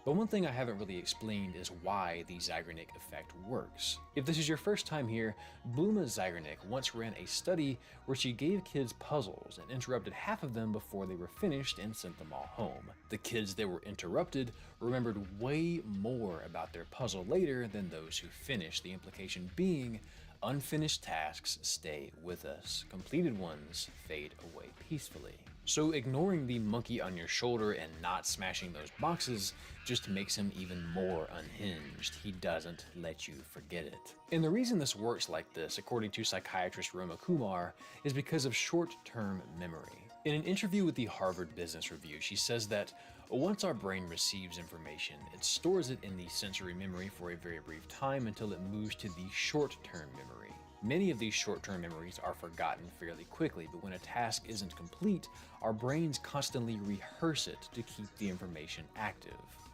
But one thing I haven't really explained is why the Zeigarnik effect works. If this is your first time here, Bluma Zeigarnik once ran a study where she gave kids puzzles and interrupted half of them before they were finished and sent them all home. The kids that were interrupted remembered way more about their puzzle later than those who finished, the implication being unfinished tasks stay with us, completed ones fade away peacefully. So ignoring the monkey on your shoulder and not smashing those boxes just makes him even more unhinged. He doesn't let you forget it. And the reason this works like this, according to psychiatrist Roma Kumar, is because of short-term memory. In an interview with the Harvard Business Review, she says that once our brain receives information, it stores it in the sensory memory for a very brief time until it moves to the short-term memory. Many of these short-term memories are forgotten fairly quickly, but when a task isn't complete, our brains constantly rehearse it to keep the information active.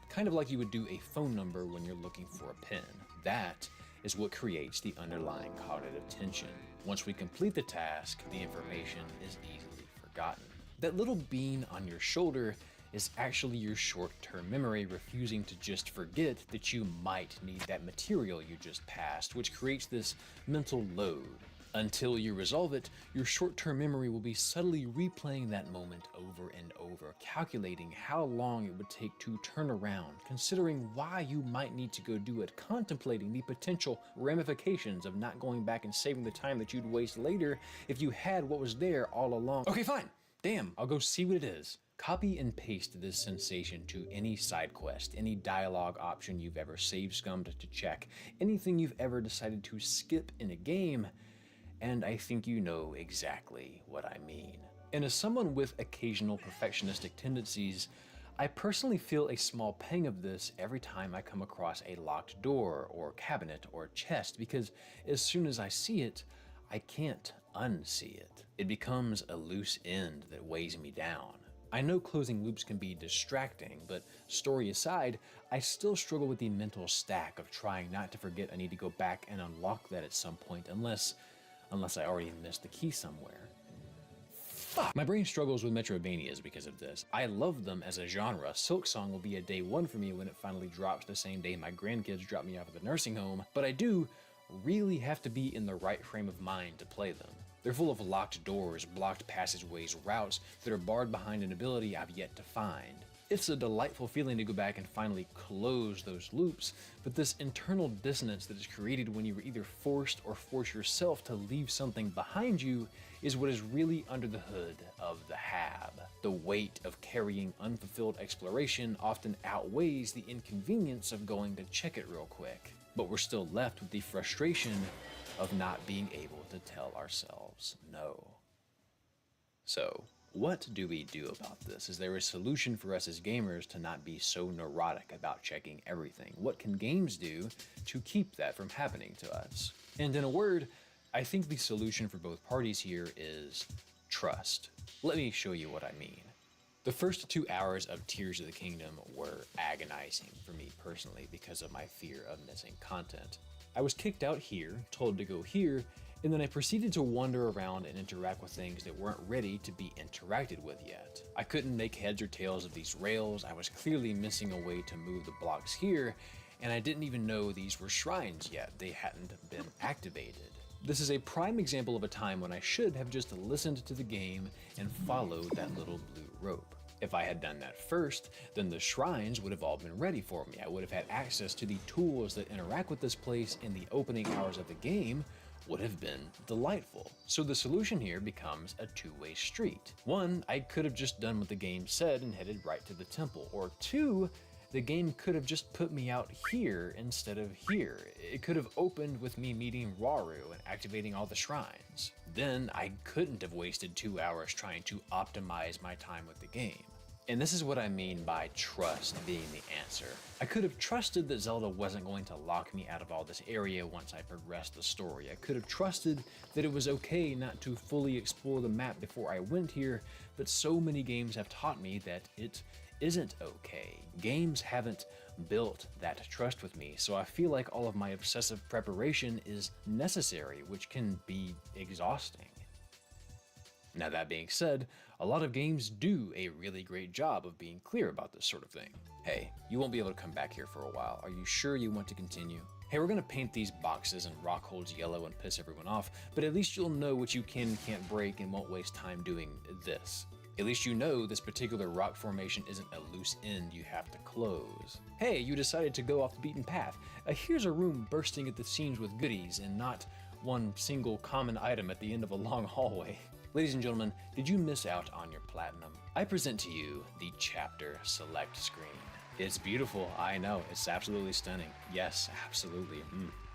Kind of like you would do a phone number when you're looking for a pin. That is what creates the underlying cognitive tension. Once we complete the task, the information is easily forgotten. That little bean on your shoulder is actually your short-term memory refusing to just forget that you might need that material you just passed, which creates this mental load. Until you resolve it, your short-term memory will be subtly replaying that moment over and over, calculating how long it would take to turn around, considering why you might need to go do it, contemplating the potential ramifications of not going back and saving the time that you'd waste later if you had what was there all along. Okay, fine. Damn, I'll go see what it is. Copy and paste this sensation to any side quest, any dialogue option you've ever save scummed to check, anything you've ever decided to skip in a game, and I think you know exactly what I mean. And as someone with occasional perfectionistic tendencies, I personally feel a small pang of this every time I come across a locked door or cabinet or chest, because as soon as I see it, I can't unsee it. It becomes a loose end that weighs me down. I know closing loops can be distracting, but story aside, I still struggle with the mental stack of trying not to forget I need to go back and unlock that at some point unless I already missed the key somewhere. Fuck! My brain struggles with Metroidvanias because of this. I love them as a genre. Silksong will be a day one for me when it finally drops the same day my grandkids drop me off at the nursing home, but I do really have to be in the right frame of mind to play them. They're full of locked doors, blocked passageways, routes that are barred behind an ability I've yet to find. It's a delightful feeling to go back and finally close those loops, but this internal dissonance that is created when you are either forced or force yourself to leave something behind you is what is really under the hood of the hab. The weight of carrying unfulfilled exploration often outweighs the inconvenience of going to check it real quick, but we're still left with the frustration of not being able to tell ourselves no. So, what do we do about this? Is there a solution for us as gamers to not be so neurotic about checking everything? What can games do to keep that from happening to us? And in a word, I think the solution for both parties here is trust. Let me show you what I mean. The first 2 hours of Tears of the Kingdom were agonizing for me personally because of my fear of missing content. I was kicked out here, told to go here, and then I proceeded to wander around and interact with things that weren't ready to be interacted with yet. I couldn't make heads or tails of these rails, I was clearly missing a way to move the blocks here, and I didn't even know these were shrines yet, they hadn't been activated. This is a prime example of a time when I should have just listened to the game and followed that little blue rope. If I had done that first, then the shrines would have all been ready for me. I would have had access to the tools that interact with this place in the opening hours of the game would have been delightful. So the solution here becomes a two-way street. One, I could have just done what the game said and headed right to the temple. Or two, the game could have just put me out here instead of here. It could have opened with me meeting Rauru and activating all the shrines. Then I couldn't have wasted 2 hours trying to optimize my time with the game. And this is what I mean by trust being the answer. I could have trusted that Zelda wasn't going to lock me out of all this area once I progressed the story. I could have trusted that it was okay not to fully explore the map before I went here, but so many games have taught me that it isn't okay. Games haven't built that trust with me, so I feel like all of my obsessive preparation is necessary, which can be exhausting. Now that being said, a lot of games do a really great job of being clear about this sort of thing. Hey, you won't be able to come back here for a while. Are you sure you want to continue? Hey, we're gonna paint these boxes and rock holes yellow and piss everyone off, but at least you'll know what you can and can't break and won't waste time doing this. At least you know this particular rock formation isn't a loose end you have to close. Hey, you decided to go off the beaten path. Here's a room bursting at the seams with goodies and not one single common item at the end of a long hallway. Ladies and gentlemen, did you miss out on your platinum? I present to you the chapter select screen. It's beautiful, I know, it's absolutely stunning. Yes, absolutely.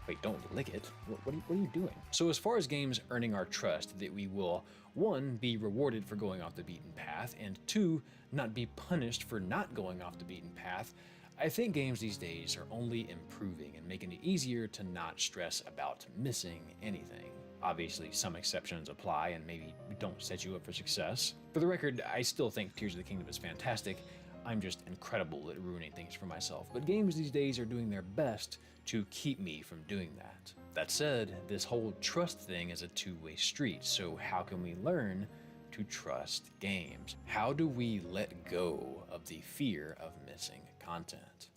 Wait, don't lick it. What are you doing? So as far as games earning our trust that we will, 1, be rewarded for going off the beaten path, and 2, not be punished for not going off the beaten path, I think games these days are only improving and making it easier to not stress about missing anything. Obviously, some exceptions apply and maybe don't set you up for success. For the record, I still think Tears of the Kingdom is fantastic. I'm just incredible at ruining things for myself, but games these days are doing their best to keep me from doing that. That said, this whole trust thing is a two-way street, so how can we learn to trust games? How do we let go of the fear of missing content?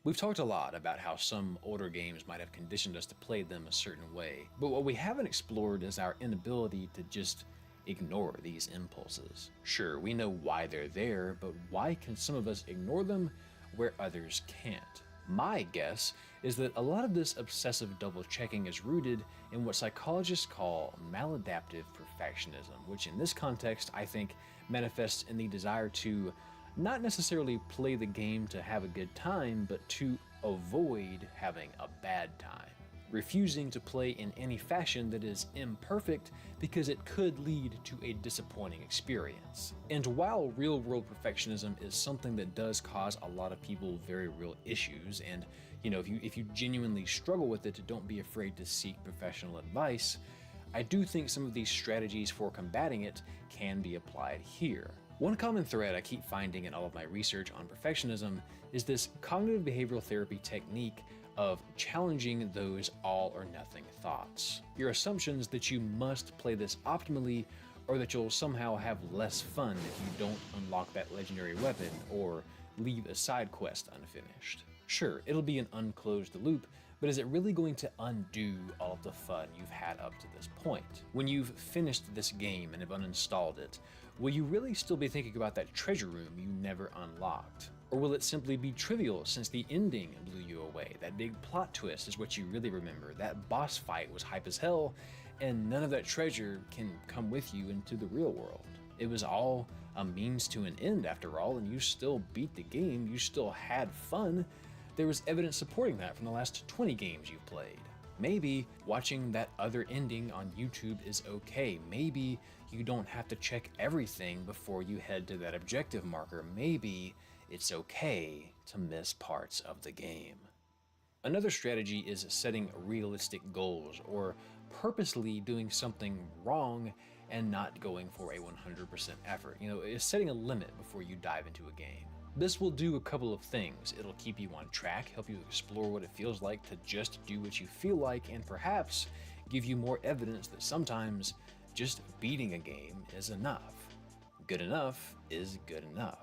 We've talked a lot about how some older games might have conditioned us to play them a certain way, but what we haven't explored is our inability to just ignore these impulses. Sure, we know why they're there, but why can some of us ignore them where others can't? My guess is that a lot of this obsessive double-checking is rooted in what psychologists call maladaptive perfectionism, which in this context I think manifests in the desire to not necessarily play the game to have a good time, but to avoid having a bad time. Refusing to play in any fashion that is imperfect because it could lead to a disappointing experience. And while real-world perfectionism is something that does cause a lot of people very real issues, and if you genuinely struggle with it, don't be afraid to seek professional advice, I do think some of these strategies for combating it can be applied here. One common thread I keep finding in all of my research on perfectionism is this cognitive behavioral therapy technique of challenging those all or nothing thoughts. Your assumptions that you must play this optimally, or that you'll somehow have less fun if you don't unlock that legendary weapon or leave a side quest unfinished. Sure, it'll be an unclosed loop, but is it really going to undo all of the fun you've had up to this point? When you've finished this game and have uninstalled it, will you really still be thinking about that treasure room you never unlocked? Or will it simply be trivial since the ending blew you away? That big plot twist is what you really remember. That boss fight was hype as hell, and none of that treasure can come with you into the real world. It was all a means to an end after all, and you still beat the game, you still had fun. There was evidence supporting that from the last 20 games you've played. Maybe watching that other ending on YouTube is okay. Maybe you don't have to check everything before you head to that objective marker. Maybe it's okay to miss parts of the game. Another strategy is setting realistic goals, or purposely doing something wrong and not going for a 100% effort. It's setting a limit before you dive into a game. This will do a couple of things. It'll keep you on track, help you explore what it feels like to just do what you feel like, and perhaps give you more evidence that sometimes just beating a game is enough. Good enough is good enough.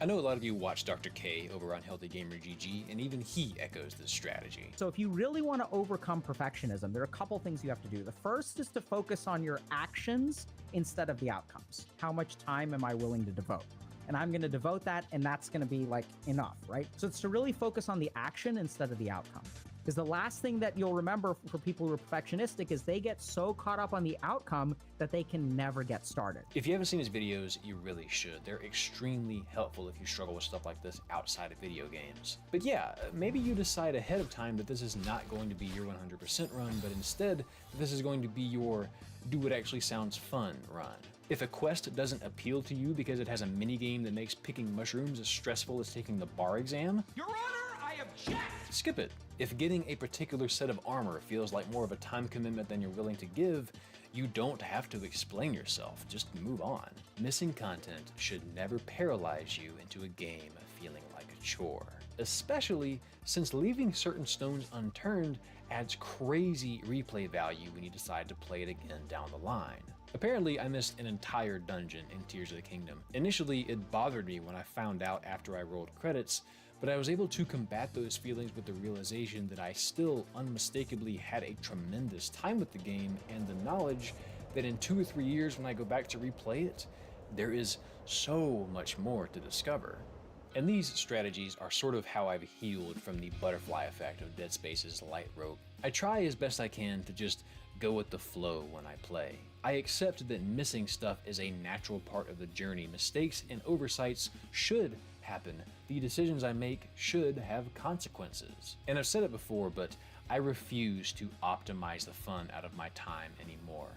I know a lot of you watch Dr. K over on Healthy Gamer GG, and even he echoes this strategy. So if you really want to overcome perfectionism, there are a couple things you have to do. The first is to focus on your actions instead of the outcomes. How much time am I willing to devote? And I'm going to devote that, and that's going to be like enough, right? So it's to really focus on the action instead of the outcome. Because the last thing that you'll remember for people who are perfectionistic is they get so caught up on the outcome that they can never get started. If you haven't seen his videos, you really should. They're extremely helpful if you struggle with stuff like this outside of video games. But yeah, maybe you decide ahead of time that this is not going to be your 100% run, but instead this is going to be your do what actually sounds fun run. If a quest doesn't appeal to you because it has a minigame that makes picking mushrooms as stressful as taking the bar exam, Your Honor, I object! skip it. If getting a particular set of armor feels like more of a time commitment than you're willing to give, you don't have to explain yourself, just move on. Missing content should never paralyze you into a game feeling like a chore, especially since leaving certain stones unturned adds crazy replay value when you decide to play it again down the line. Apparently, I missed an entire dungeon in Tears of the Kingdom. Initially, it bothered me when I found out after I rolled credits, but I was able to combat those feelings with the realization that I still unmistakably had a tremendous time with the game, and the knowledge that in 2 or 3 years when I go back to replay it, there is so much more to discover. And these strategies are sort of how I've healed from the butterfly effect of Dead Space's light rope. I try as best I can to just go with the flow when I play. I accept that missing stuff is a natural part of the journey. Mistakes and oversights should happen. The decisions I make should have consequences. And I've said it before, but I refuse to optimize the fun out of my time anymore.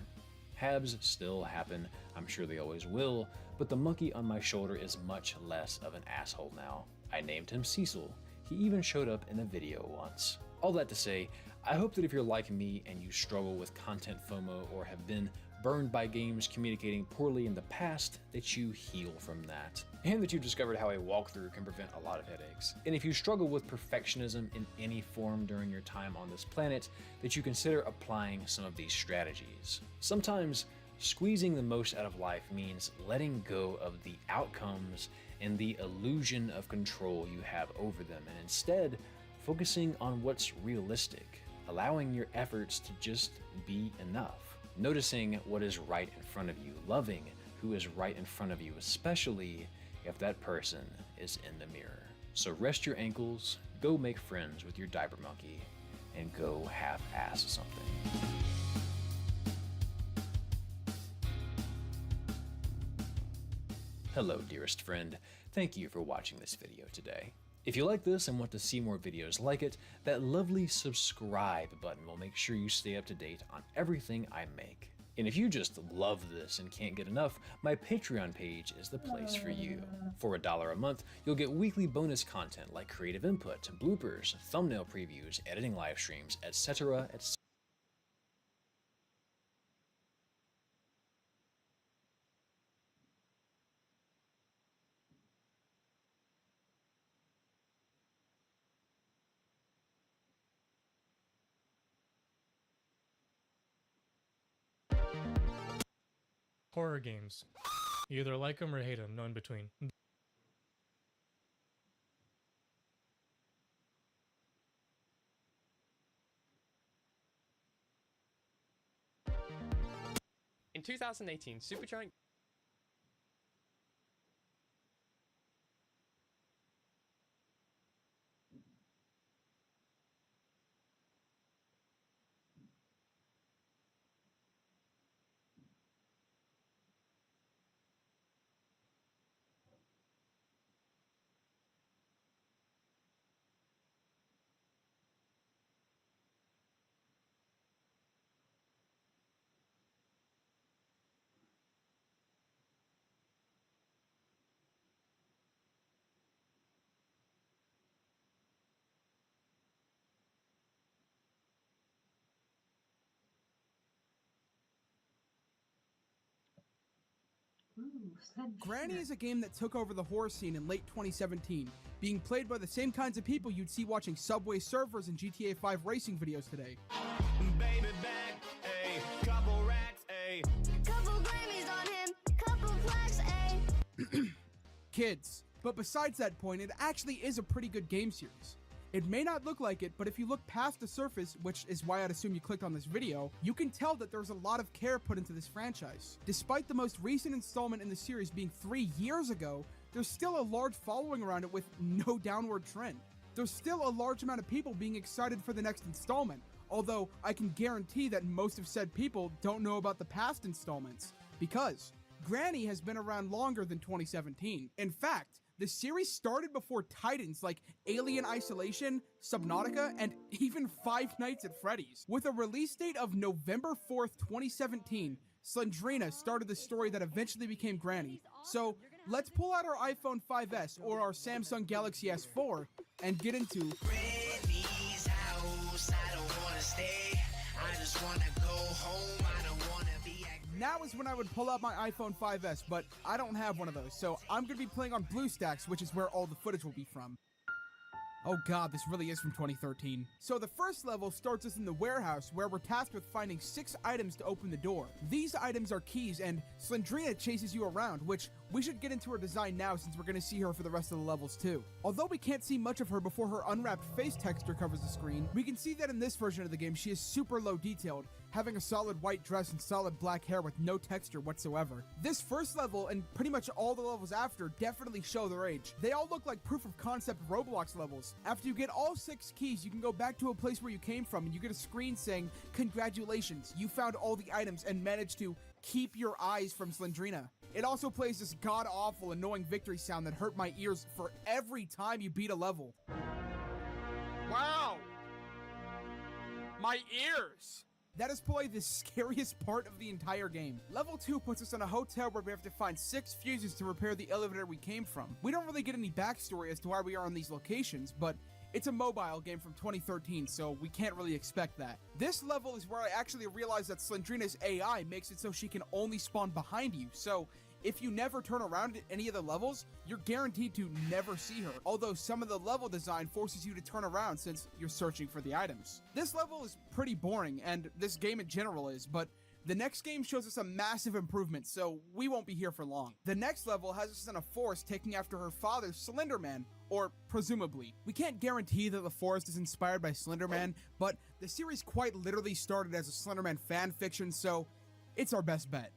Habs still happen, I'm sure they always will, but the monkey on my shoulder is much less of an asshole now. I named him Cecil. He even showed up in a video once. All that to say, I hope that if you're like me and you struggle with content FOMO or have been burned by games communicating poorly in the past, that you heal from that. And that you've discovered how a walkthrough can prevent a lot of headaches. And if you struggle with perfectionism in any form during your time on this planet, that you consider applying some of these strategies. Sometimes, squeezing the most out of life means letting go of the outcomes and the illusion of control you have over them, and instead focusing on what's realistic, allowing your efforts to just be enough. Noticing what is right in front of you, loving who is right in front of you, especially if that person is in the mirror. So rest your ankles, go make friends with your diaper monkey, and go half-ass something. Hello, dearest friend. Thank you for watching this video today. If you like this and want to see more videos like it, that lovely subscribe button will make sure you stay up to date on everything I make. And if you just love this and can't get enough, my Patreon page is the place for you. For $1 a month, you'll get weekly bonus content like creative input, bloopers, thumbnail previews, editing live streams, etc., etc. Horror games. You either like them or hate them, no in between. In 2018, Supergiant Granny is a game that took over the horror scene in late 2017, being played by the same kinds of people you'd see watching Subway Surfers and GTA 5 racing videos today. Baby back, ayy, couple racks, ayy. Couple Grammys on him, couple plaques, ayy. Kids. But besides that point, it actually is a pretty good game series. It may not look like it, but if you look past the surface, which is why I'd assume you clicked on this video, you can tell that there's a lot of care put into this franchise. Despite the most recent installment in the series being 3 years ago, there's still a large following around it with no downward trend. There's still a large amount of people being excited for the next installment, although I can guarantee that most of said people don't know about the past installments, because Granny has been around longer than 2017. In fact, the series started before titans like Alien Isolation, Subnautica, and even Five Nights at Freddy's. With a release date of November 4th, 2017, Slendrina started the story that eventually became Granny. So let's pull out our iPhone 5S or our Samsung Galaxy S4 and get into Granny's house, I don't wanna stay. I just wanna go home, I don't wanna be at Now is when I would pull out my iPhone 5S, but I don't have one of those, so I'm going to be playing on BlueStacks, which is where all the footage will be from. Oh god, this really is from 2013. So the first level starts us in the warehouse where we're tasked with finding 6 items to open the door. These items are keys and Slendrina chases you around, which we should get into her design now since we're going to see her for the rest of the levels too. Although we can't see much of her before her unwrapped face texture covers the screen, we can see that in this version of the game she is super low detailed, having a solid white dress and solid black hair with no texture whatsoever. This first level and pretty much all the levels after definitely show their age. They all look like proof of concept Roblox levels. After you get all 6 keys, you can go back to a place where you came from and you get a screen saying, "Congratulations, you found all the items and managed to keep your eyes from Slendrina." It also plays this god-awful annoying victory sound that hurt my ears for every time you beat a level. Wow! My ears! That is probably the scariest part of the entire game. Level 2 puts us in a hotel where we have to find 6 fuses to repair the elevator we came from. We don't really get any backstory as to why we are on these locations, but it's a mobile game from 2013, so we can't really expect that. This level is where I actually realized that Slendrina's AI makes it so she can only spawn behind you, so if you never turn around at any of the levels, you're guaranteed to never see her, although some of the level design forces you to turn around since you're searching for the items. This level is pretty boring, and this game in general is, but the next game shows us a massive improvement, so we won't be here for long. The next level has us in a forest taking after her father, Slenderman, or presumably. We can't guarantee that the forest is inspired by Slenderman, but the series quite literally started as a Slenderman fan fiction, so it's our best bet.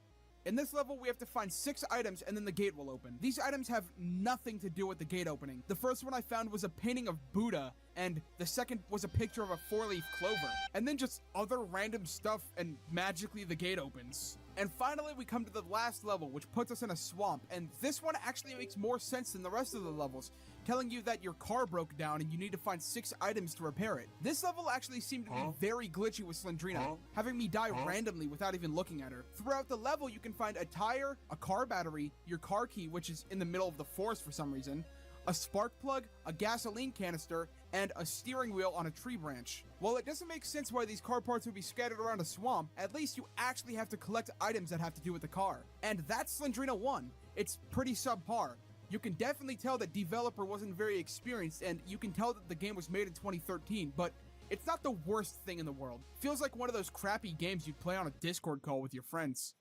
In this level, we have to find 6 items and then the gate will open. These items have nothing to do with the gate opening. The first one I found was a painting of Buddha, and the second was a picture of a 4-leaf clover. And then just other random stuff, and magically the gate opens. And finally, we come to the last level, which puts us in a swamp, and this one actually makes more sense than the rest of the levels, telling you that your car broke down and you need to find 6 items to repair it. This level actually seemed to be very glitchy with Slendrina, having me die randomly without even looking at her. Throughout the level, you can find a tire, a car battery, your car key, which is in the middle of the forest for some reason, a spark plug, a gasoline canister, and a steering wheel on a tree branch. While it doesn't make sense why these car parts would be scattered around a swamp, at least you actually have to collect items that have to do with the car. And that's Slendrina 1. It's pretty subpar. You can definitely tell that developer wasn't very experienced, and you can tell that the game was made in 2013, but it's not the worst thing in the world. Feels like one of those crappy games you'd play on a Discord call with your friends.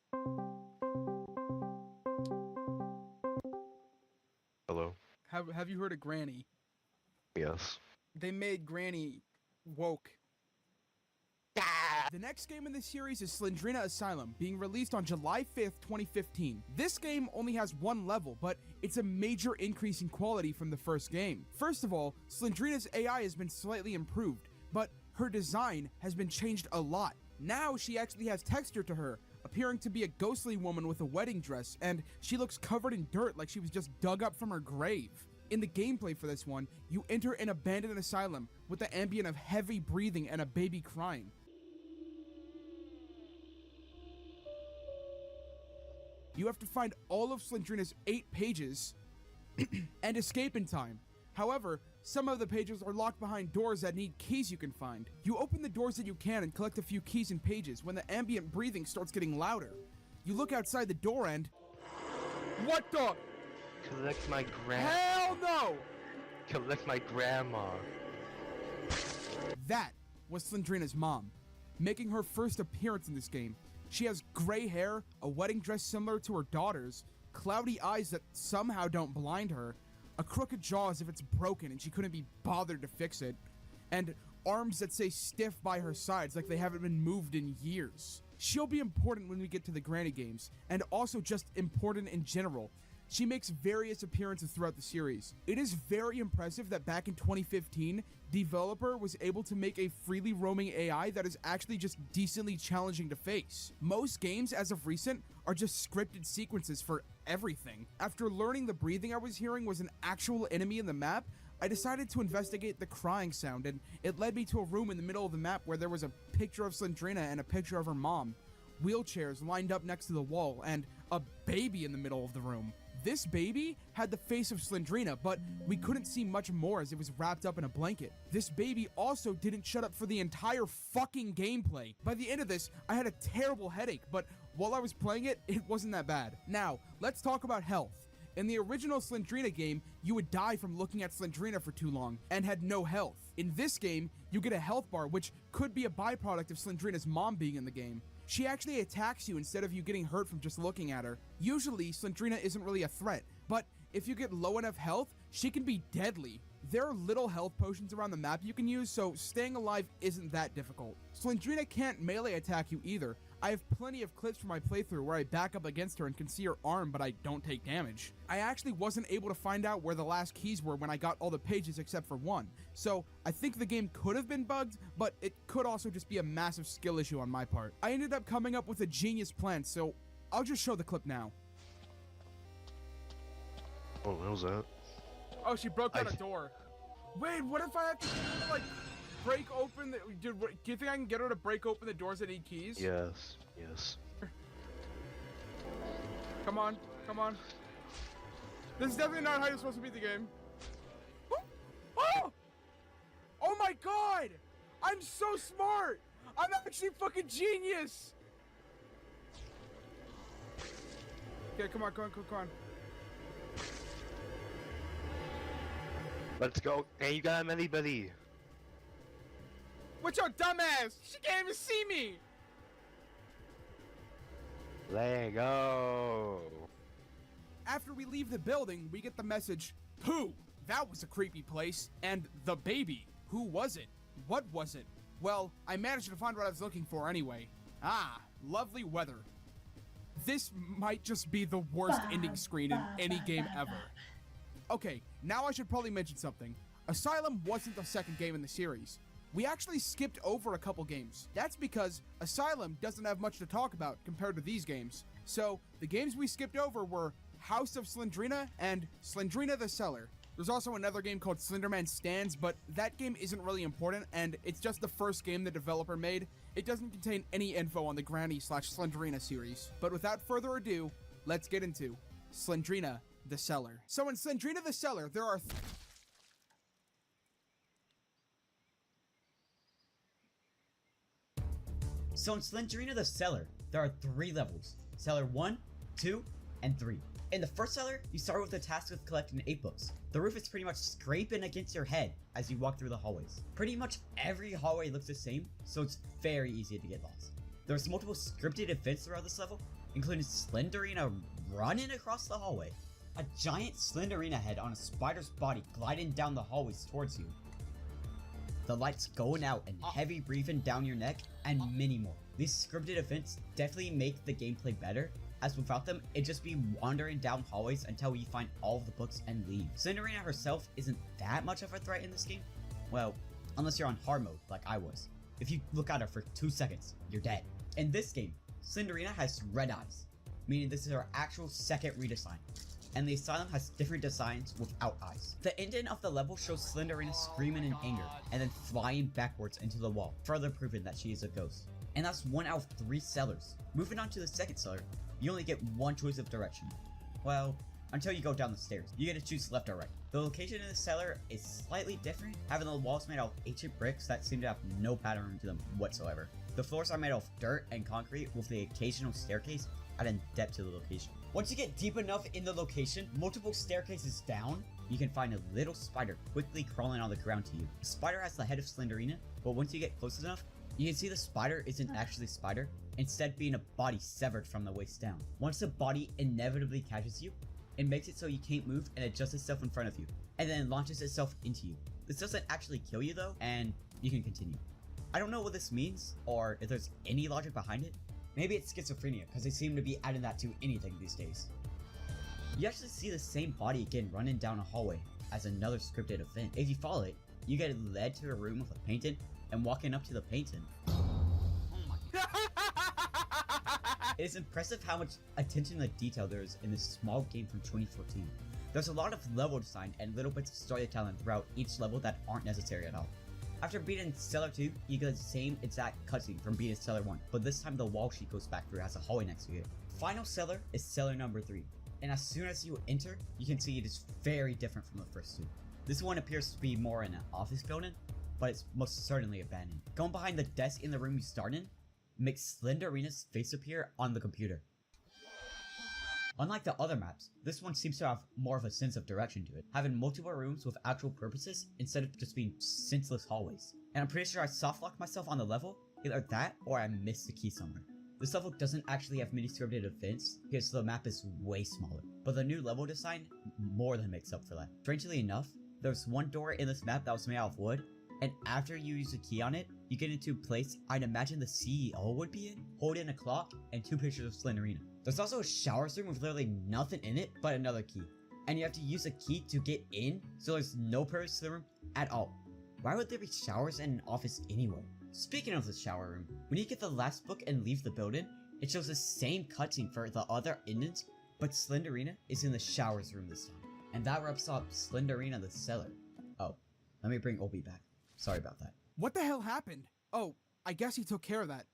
Hello. Have you heard of Granny? Yes. They made Granny woke. The next game in this series is Slendrina Asylum, being released on July 5th, 2015. This game only has 1 level, but it's a major increase in quality from the first game. First of all, Slendrina's AI has been slightly improved, but her design has been changed a lot. Now she actually has texture to her, appearing to be a ghostly woman with a wedding dress, and she looks covered in dirt like she was just dug up from her grave. In the gameplay for this one, you enter an abandoned asylum with the ambient of heavy breathing and a baby crying. You have to find all of Slendrina's 8 pages and escape in time. However, some of the pages are locked behind doors that need keys you can find. You open the doors that you can and collect a few keys and pages when the ambient breathing starts getting louder. You look outside the door and... What the? Collect my grandma. Hell no! Collect my grandma. That was Slendrina's mom, making her first appearance in this game. She has gray hair, a wedding dress similar to her daughter's, cloudy eyes that somehow don't blind her, a crooked jaw as if it's broken and she couldn't be bothered to fix it, and arms that stay stiff by her sides like they haven't been moved in years. She'll be important when we get to the Granny games, and also just important in general. She makes various appearances throughout the series. It is very impressive that back in 2015, developer was able to make a freely roaming AI that is actually just decently challenging to face. Most games, as of recent, are just scripted sequences for everything. After learning the breathing I was hearing was an actual enemy in the map, I decided to investigate the crying sound, and it led me to a room in the middle of the map where there was a picture of Slendrina and a picture of her mom, wheelchairs lined up next to the wall, and a baby in the middle of the room. This baby had the face of Slendrina, but we couldn't see much more as it was wrapped up in a blanket. This baby also didn't shut up for the entire fucking gameplay. By the end of this, I had a terrible headache, but while I was playing it, it wasn't that bad. Now, let's talk about health. In the original Slendrina game, you would die from looking at Slendrina for too long and had no health. In this game, you get a health bar, which could be a byproduct of Slendrina's mom being in the game. She actually attacks you instead of you getting hurt from just looking at her. Usually, Slendrina isn't really a threat, but if you get low enough health, she can be deadly. There are little health potions around the map you can use, so staying alive isn't that difficult. Slendrina can't melee attack you either. I have plenty of clips from my playthrough where I back up against her and can see her arm, but I don't take damage. I actually wasn't able to find out where the last keys were when I got all the pages except for one, so I think the game could have been bugged, but it could also just be a massive skill issue on my part. I ended up coming up with a genius plan, so I'll just show the clip now. Oh, what was that? Oh, she broke down a door. Wait, what if I have to, like, break open the... Do you think I can get her to break open the doors that need keys? Yes, yes. Come on, come on. This is definitely not how you're supposed to beat the game. Oh! Oh my god! I'm so smart! I'm actually fucking genius! Okay, come on, come on, come on, come on. Let's go. Hey, you got him, anybody? What's your dumbass? She can't even see me! Let go. After we leave the building, we get the message, "Pooh, that was a creepy place." And the baby. Who was it? What was it? Well, I managed to find what I was looking for anyway. Ah, lovely weather. This might just be the worst ending screen in any game ever. Okay, now I should probably mention something. Asylum wasn't the second game in the series. We actually skipped over a couple games. That's because Asylum doesn't have much to talk about compared to these games. So, the games we skipped over were House of Slendrina and Slendrina the Cellar. There's also another game called Slenderman Stands, but that game isn't really important, and it's just the first game the developer made. It doesn't contain any info on the Granny/Slendrina series. But without further ado, let's get into Slendrina the Cellar. So in Slendrina the Cellar, there are So in Slendrina the Cellar, there are 3 levels. Cellar 1, 2, and 3. In the first cellar, you start with the task of collecting 8 books. The roof is pretty much scraping against your head as you walk through the hallways. Pretty much every hallway looks the same, so it's very easy to get lost. There's multiple scripted events throughout this level, including Slenderina running across the hallway, a giant Slenderina head on a spider's body gliding down the hallways towards you, the lights going out and heavy breathing down your neck, and many more. These scripted events definitely make the gameplay better, as without them, it'd just be wandering down hallways until you find all of the books and leave. Slenderina herself isn't that much of a threat in this game. Well, unless you're on hard mode, like I was. If you look at her for 2 seconds, you're dead. In this game, Slenderina has red eyes, meaning this is her actual second redesign. And the asylum has different designs without eyes. The ending of the level shows Slenderina screaming in anger and then flying backwards into the wall, further proving that she is a ghost. And that's 1 out of 3 cellars. Moving on to the second cellar, you only get 1 choice of direction. Well, until you go down the stairs. You get to choose left or right. The location in the cellar is slightly different, having the walls made out of ancient bricks that seem to have no pattern to them whatsoever. The floors are made of dirt and concrete with the occasional staircase adding depth to the location. Once you get deep enough in the location, multiple staircases down, you can find a little spider quickly crawling on the ground to you. The spider has the head of Slenderina, but once you get close enough, you can see the spider isn't actually a spider, instead being a body severed from the waist down. Once the body inevitably catches you, it makes it so you can't move and adjusts itself in front of you, and then launches itself into you. This doesn't actually kill you though, and you can continue. I don't know what this means, or if there's any logic behind it. Maybe it's schizophrenia, because they seem to be adding that to anything these days. You actually see the same body again running down a hallway as another scripted event. If you follow it, you get led to a room with a painting, and walking up to the painting. Oh my god. It is impressive how much attention to detail there is in this small game from 2014. There's a lot of level design and little bits of storytelling throughout each level that aren't necessary at all. After beating Cellar 2, you get the same exact cutscene from beating Cellar 1, but this time the wall she goes back through has a hallway next to it. Final cellar is cellar number 3, and as soon as you enter, you can see it is very different from the first 2. This one appears to be more in an office building, but it's most certainly abandoned. Going behind the desk in the room you start in makes Slenderina's face appear on the computer. Unlike the other maps, this one seems to have more of a sense of direction to it, having multiple rooms with actual purposes instead of just being senseless hallways. And I'm pretty sure I softlocked myself on the level, either that or I missed the key somewhere. This level doesn't actually have many scripted events because the map is way smaller, but the new level design more than makes up for that. Strangely enough, there's one door in this map that was made out of wood, and after you use a key on it, you get into a place I'd imagine the CEO would be in, holding a clock and 2 pictures of Slenderina. There's also a shower room with literally nothing in it but another key, and you have to use a key to get in, so there's no purpose to the room at all. Why would there be showers in an office anyway? Speaking of the shower room, when you get the last book and leave the building, it shows the same cutscene for the other endings, but Slenderina is in the showers room this time. And that wraps up Slenderina the Cellar. Oh, let me bring Obi back. Sorry about that. What the hell happened? Oh, I guess he took care of that.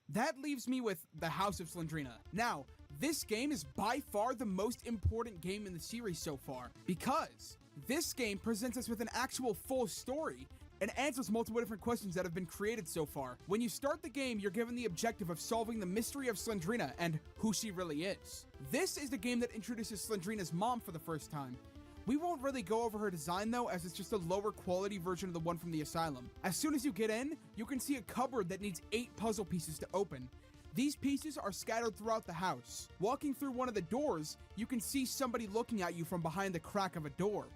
That leaves me with the House of Slendrina. Now, this game is by far the most important game in the series so far, because this game presents us with an actual full story and answers multiple different questions that have been created so far. When you start the game, you're given the objective of solving the mystery of Slendrina and who she really is. This is the game that introduces Slendrina's mom for the first time. We won't really go over her design though, as it's just a lower quality version of the one from the asylum. As soon as you get in, you can see a cupboard that needs 8 puzzle pieces to open. These pieces are scattered throughout the house. Walking through one of the doors, you can see somebody looking at you from behind the crack of a door.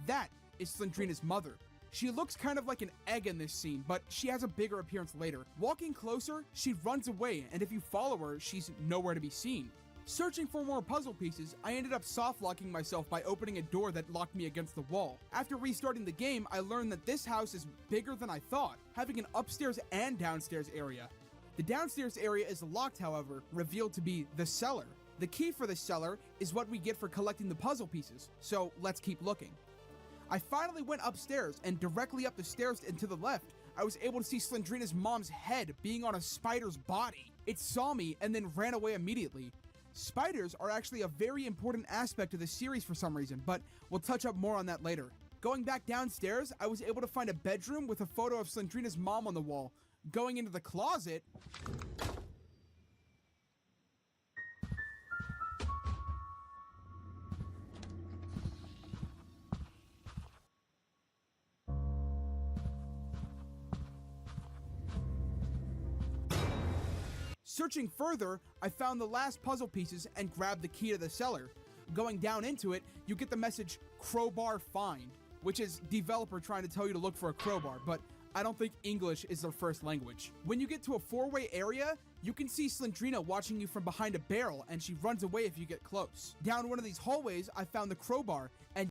That is Slendrina's mother. She looks kind of like an egg in this scene, but she has a bigger appearance later. Walking closer, she runs away, and if you follow her, she's nowhere to be seen. Searching for more puzzle pieces, I ended up soft-locking myself by opening a door that locked me against the wall. After restarting the game, I learned that this house is bigger than I thought, having an upstairs and downstairs area. The downstairs area is locked, however, revealed to be the cellar. The key for the cellar is what we get for collecting the puzzle pieces, so let's keep looking. I finally went upstairs, and directly up the stairs and to the left, I was able to see Slendrina's mom's head being on a spider's body. It saw me and then ran away immediately. Spiders are actually a very important aspect of the series for some reason, but we'll touch up more on that later. Going back downstairs, I was able to find a bedroom with a photo of Slendrina's mom on the wall. Going into the closet, searching further, I found the last puzzle pieces and grabbed the key to the cellar. Going down into it, you get the message crowbar find, which is developer trying to tell you to look for a crowbar, but I don't think English is their first language. When you get to a 4-way area, you can see Slendrina watching you from behind a barrel, and she runs away if you get close. Down one of these hallways, I found the crowbar, and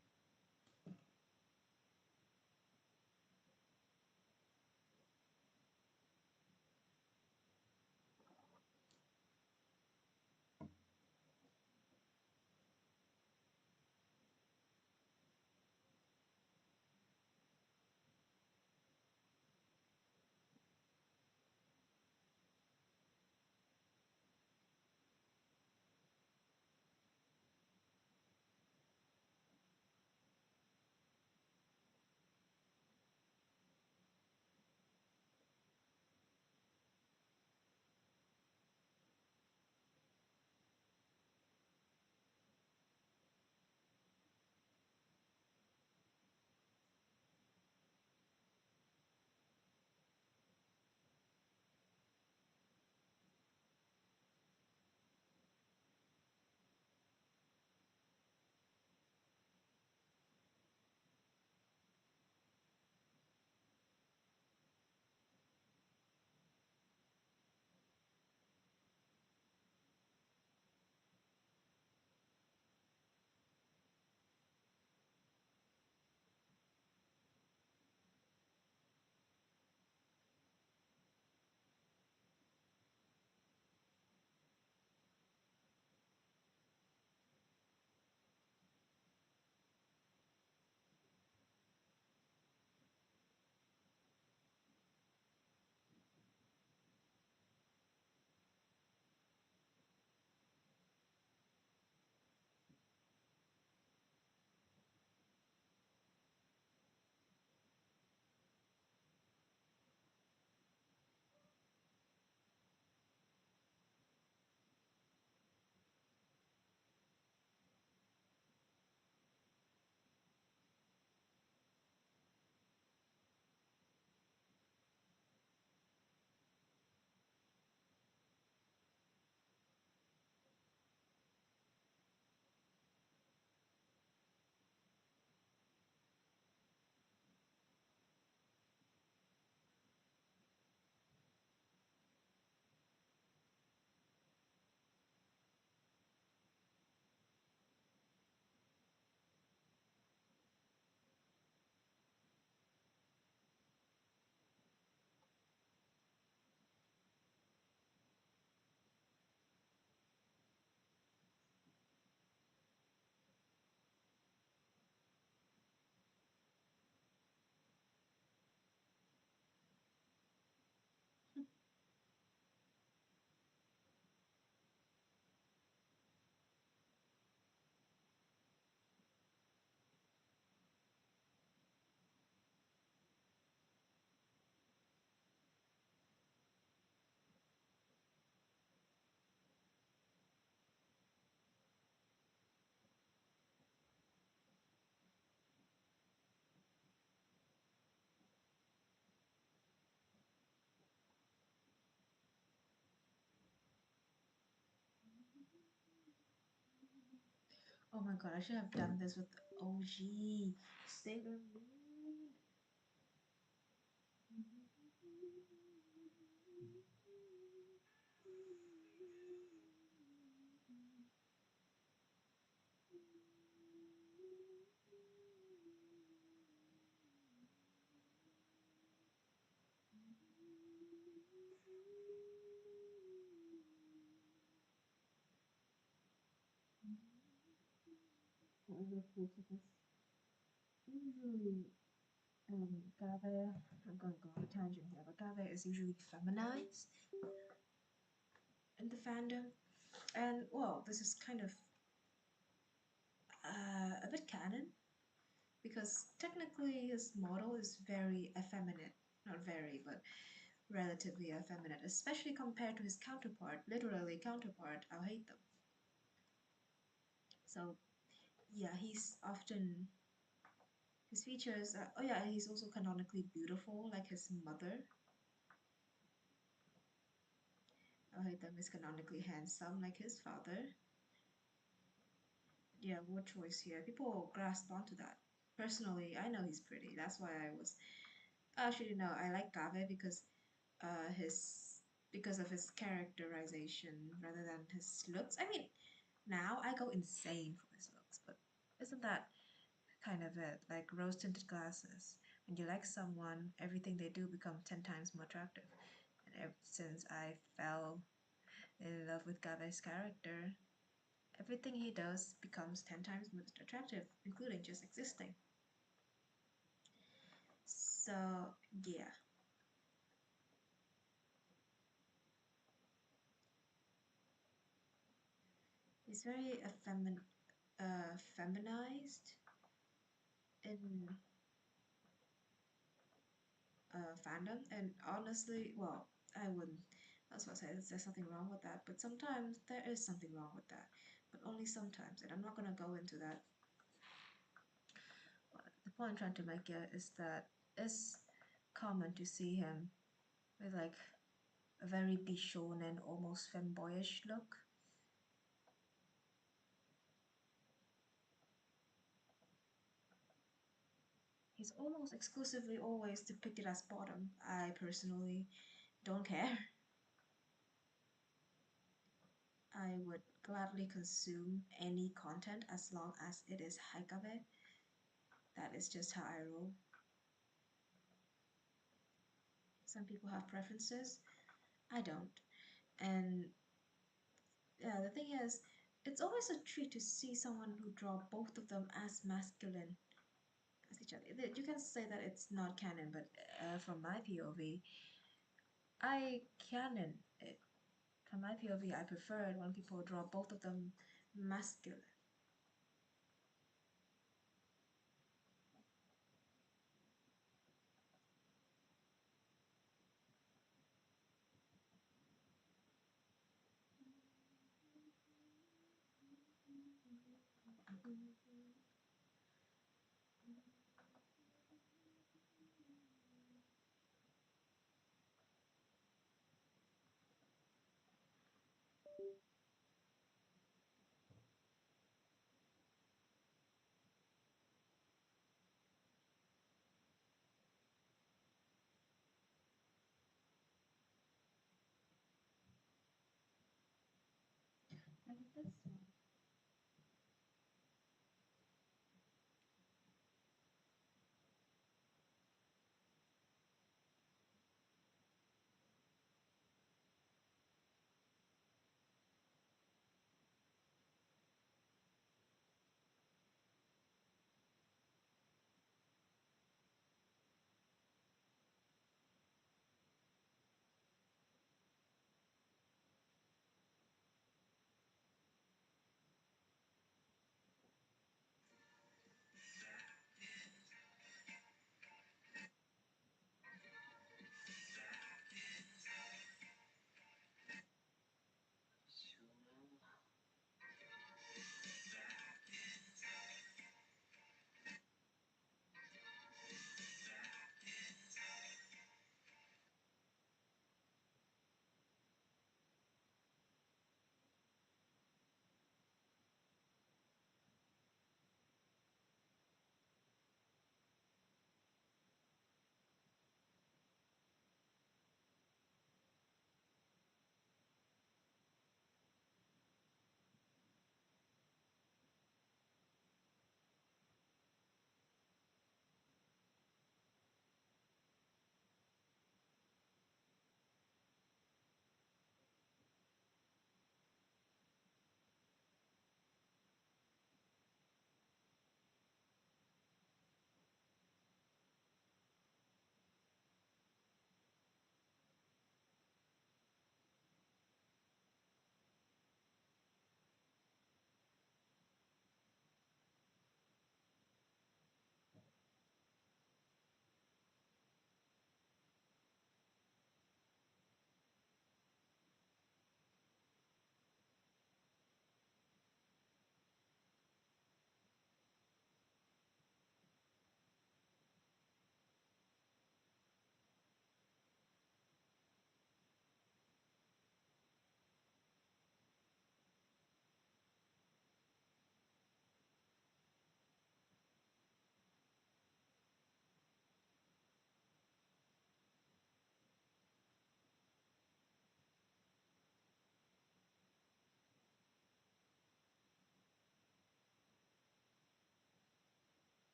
Oh my god, I should have done this with OG. Sailor Moon. Other pools of this. Usually, Gave, I'm going to go on a tangent here, but Gave is usually feminized in the fandom. And, well, this is kind of a bit canon because technically his model is very effeminate. Not very, but relatively effeminate, especially compared to his counterpart, literally counterpart. I'll hate them. So, yeah, he's often. His features are. Oh, yeah, he's also canonically beautiful, like his mother. I'll hate them. He's canonically handsome, like his father. Yeah, what choice here? People grasp onto that. Personally, I know he's pretty. That's why I was. Actually, no, I like Gave his because of his characterization rather than his looks. I mean, now I go insane for his looks, but isn't that kind of it? Like rose tinted glasses. When you like someone, everything they do becomes 10 times more attractive. And ever since I fell in love with Gabe's character, everything he does becomes 10 times more attractive, including just existing. So, yeah. He's very feminized in fandom, and honestly, well, I wouldn't. That's what I say. There's something wrong with that, but sometimes there is something wrong with that, but only sometimes, and I'm not gonna go into that. The point I'm trying to make here is that it's common to see him with like a very bichon and almost femboyish look. He's almost exclusively always depicted as bottom. I personally don't care. I would gladly consume any content as long as it is Haikabe. That is just how I roll. Some people have preferences. I don't. And yeah, the thing is, it's always a treat to see someone who draw both of them as masculine as each other. You can say that it's not canon, but from my POV, I canon it. From my POV, I prefer it when people draw both of them masculine. And this one.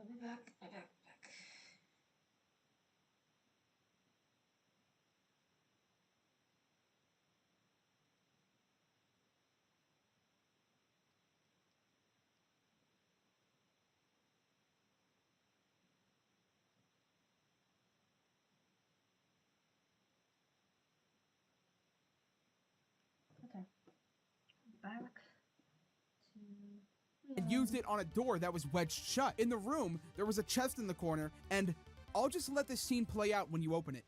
be back. Be back. Okay. Back to And used it on a door that was wedged shut. In the room, there was a chest in the corner, and I'll just let this scene play out when you open it.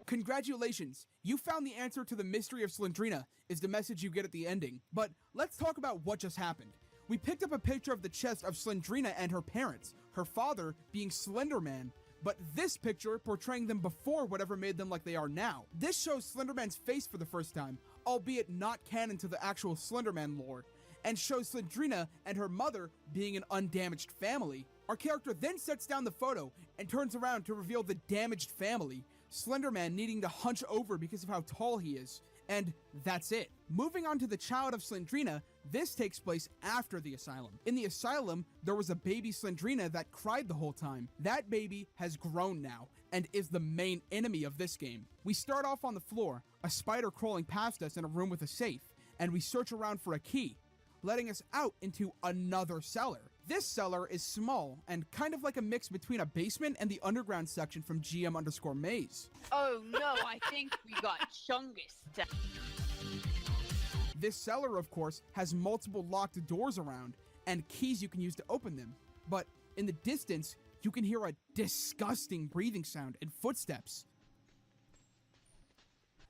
Congratulations! You found the answer to the mystery of Slendrina, is the message you get at the ending. But let's talk about what just happened. We picked up a picture of the chest of Slendrina and her parents, her father being Slenderman, but this picture portraying them before whatever made them like they are now. This shows Slenderman's face for the first time, albeit not canon to the actual Slenderman lore, and shows Slendrina and her mother being an undamaged family. Our character then sets down the photo and turns around to reveal the damaged family, Slenderman needing to hunch over because of how tall he is. And that's it. Moving on to the child of Slendrina, this takes place after the asylum. In the asylum, there was a baby Slendrina that cried the whole time. That baby has grown now and is the main enemy of this game. We start off on the floor, a spider crawling past us in a room with a safe, and we search around for a key, letting us out into another cellar. This cellar is small and kind of like a mix between a basement and the underground section from GM_Maze. Oh no, I think we got Chungus. This cellar, of course, has multiple locked doors around and keys you can use to open them. But in the distance, you can hear a disgusting breathing sound and footsteps.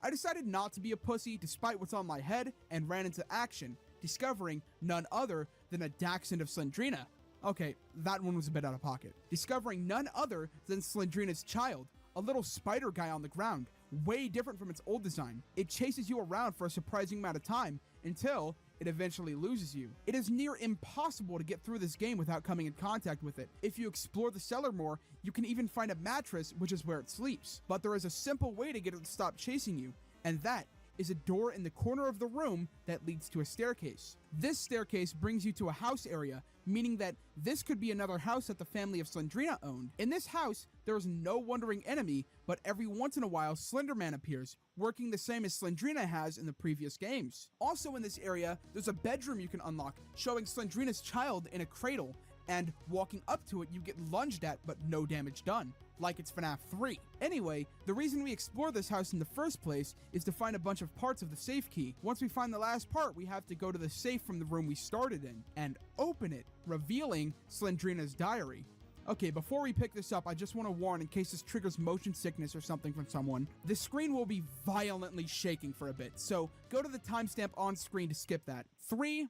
I decided not to be a pussy despite what's on my head and ran into action, discovering none other than a dachshund of Slendrina. Okay, that one was a bit out of pocket. Discovering none other than Slendrina's child, a little spider guy on the ground, way different from its old design. It chases you around for a surprising amount of time until it eventually loses you. It is near impossible to get through this game without coming in contact with it. If you explore the cellar more, you can even find a mattress, which is where it sleeps. But there is a simple way to get it to stop chasing you, and that is a door in the corner of the room that leads to a staircase. This staircase brings you to a house area, meaning that this could be another house that the family of Slendrina owned. In this house, there is no wandering enemy, but every once in a while, Slenderman appears, working the same as Slendrina has in the previous games. Also in this area, there's a bedroom you can unlock, showing Slendrina's child in a cradle, and walking up to it, you get lunged at, but no damage done, like it's FNAF 3. Anyway, the reason we explore this house in the first place is to find a bunch of parts of the safe key. Once we find the last part, we have to go to the safe from the room we started in, and open it, revealing Slendrina's diary. Okay, before we pick this up, I just want to warn in case this triggers motion sickness or something from someone, the screen will be violently shaking for a bit, so go to the timestamp on screen to skip that. 3,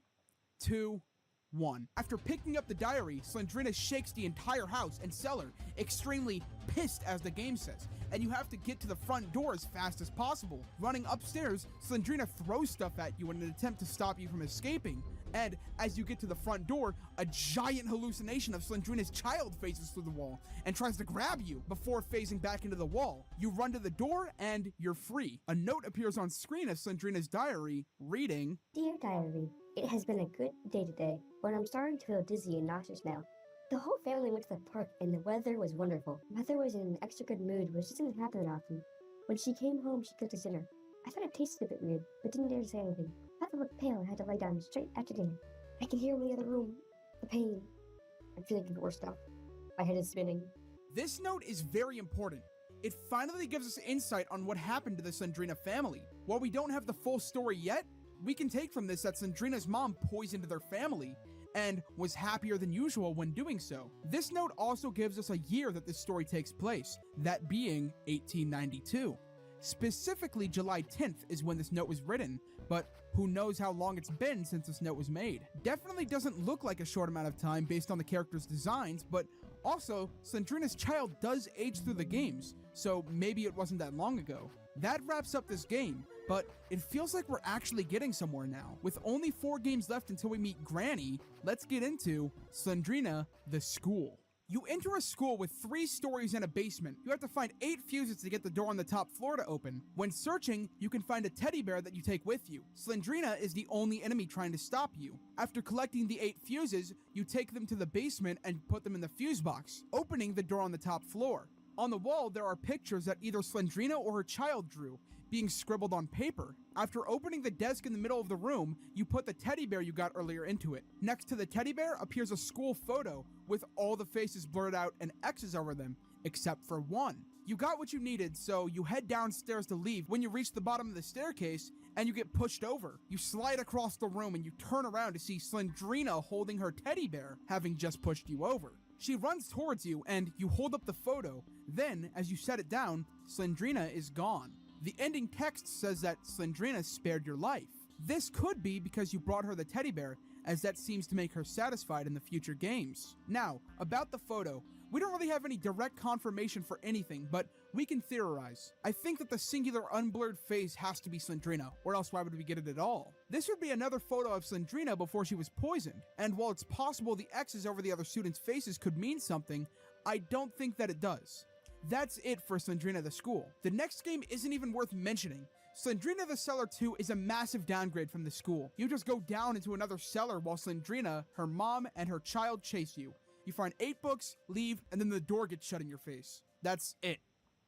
2, 1. After picking up the diary, Slendrina shakes the entire house and cellar, extremely pissed as the game says, and you have to get to the front door as fast as possible. Running upstairs, Slendrina throws stuff at you in an attempt to stop you from escaping, and as you get to the front door, a giant hallucination of Slendrina's child faces through the wall and tries to grab you before phasing back into the wall. You run to the door and you're free. A note appears on screen of Slendrina's diary, reading, "Dear Diary, it has been a good day today, but I'm starting to feel dizzy and nauseous now. The whole family went to the park and the weather was wonderful. Mother was in an extra good mood, which doesn't happen that often. When she came home, she cooked us dinner. I thought it tasted a bit weird, but didn't dare to say anything. Mother looked pale and had to lie down straight after dinner. I can hear him in the other room. The pain. I'm feeling even worse now. My head is spinning." This note is very important. It finally gives us insight on what happened to the Slendrina family. While we don't have the full story yet, we can take from this that Slendrina's mom poisoned their family and was happier than usual when doing so. This note also gives us a year that this story takes place, that being 1892. Specifically, July 10th is when this note was written, but who knows how long it's been since this note was made. Definitely doesn't look like a short amount of time based on the characters' designs, but also, Slendrina's child does age through the games, so maybe it wasn't that long ago. That wraps up this game, but it feels like we're actually getting somewhere now. With only 4 games left until we meet Granny, let's get into Slendrina, the School. You enter a school with 3 stories and a basement. You have to find 8 fuses to get the door on the top floor to open. When searching, you can find a teddy bear that you take with you. Slendrina is the only enemy trying to stop you. After collecting the 8 fuses, you take them to the basement and put them in the fuse box, opening the door on the top floor. On the wall, there are pictures that either Slendrina or her child drew, being scribbled on paper. After opening the desk in the middle of the room, you put the teddy bear you got earlier into it. Next to the teddy bear appears a school photo with all the faces blurred out and X's over them, except for one. You got what you needed, so you head downstairs to leave. When you reach the bottom of the staircase, and you get pushed over. You slide across the room and you turn around to see Slendrina holding her teddy bear, having just pushed you over. She runs towards you and you hold up the photo. Then, as you set it down, Slendrina is gone. The ending text says that Slendrina spared your life. This could be because you brought her the teddy bear, as that seems to make her satisfied in the future games. Now, about the photo, we don't really have any direct confirmation for anything, but we can theorize. I think that the singular unblurred face has to be Slendrina, or else why would we get it at all? This would be another photo of Slendrina before she was poisoned, and while it's possible the X's over the other students' faces could mean something, I don't think that it does. That's it for Slendrina the School. The next game isn't even worth mentioning. Slendrina the Cellar 2 is a massive downgrade from the school. You just go down into another cellar while Slendrina, her mom, and her child chase you. You find 8 books, leave, and then the door gets shut in your face. That's it.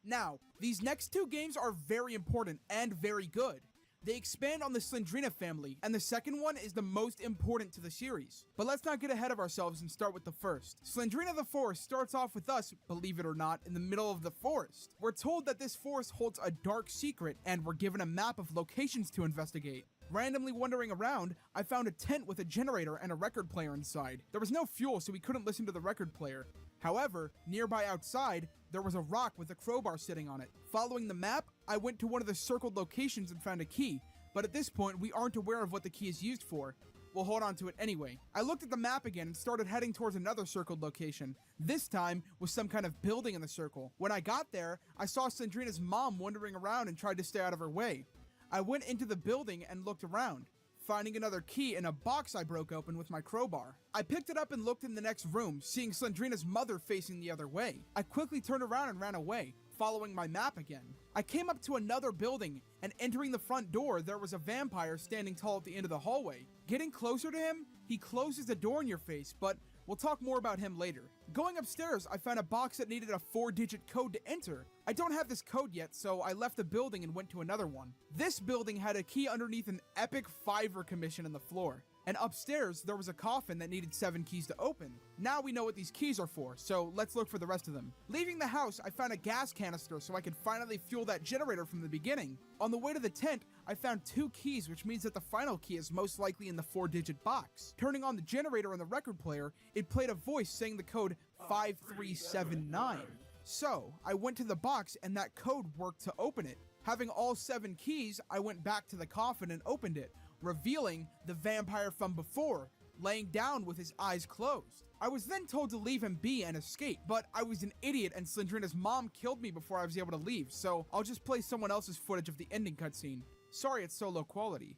Now, these next 2 games are very important and very good. They expand on the Slendrina family, and the second one is the most important to the series. But let's not get ahead of ourselves and start with the first. Slendrina the Forest starts off with us, believe it or not, in the middle of the forest. We're told that this forest holds a dark secret, and we're given a map of locations to investigate. Randomly wandering around, I found a tent with a generator and a record player inside. There was no fuel, so we couldn't listen to the record player. However, nearby outside, there was a rock with a crowbar sitting on it. Following the map, I went to one of the circled locations and found a key, but at this point, we aren't aware of what the key is used for. We'll hold on to it anyway. I looked at the map again and started heading towards another circled location, this time with some kind of building in the circle. When I got there, I saw Slendrina's mom wandering around and tried to stay out of her way. I went into the building and looked around, finding another key in a box I broke open with my crowbar. I picked it up and looked in the next room, seeing Slendrina's mother facing the other way. I quickly turned around and ran away, following my map again. I came up to another building, and entering the front door, there was a vampire standing tall at the end of the hallway. Getting closer to him, he closes the door in your face, but we'll talk more about him later. Going upstairs, I found a box that needed a 4-digit code to enter. I don't have this code yet, so I left the building and went to another one. This building had a key underneath an epic fiver commission in the floor. And upstairs, there was a coffin that needed 7 keys to open. Now we know what these keys are for, so let's look for the rest of them. Leaving the house, I found a gas canister so I could finally fuel that generator from the beginning. On the way to the tent, I found 2 keys, which means that the final key is most likely in the 4-digit box. Turning on the generator on the record player, it played a voice saying the code 5379. So, I went to the box and that code worked to open it. Having all 7 keys, I went back to the coffin and opened it, revealing the vampire from before, laying down with his eyes closed. I was then told to leave him be and escape, but I was an idiot and Slendrina's mom killed me before I was able to leave, so I'll just play someone else's footage of the ending cutscene. Sorry it's so low quality.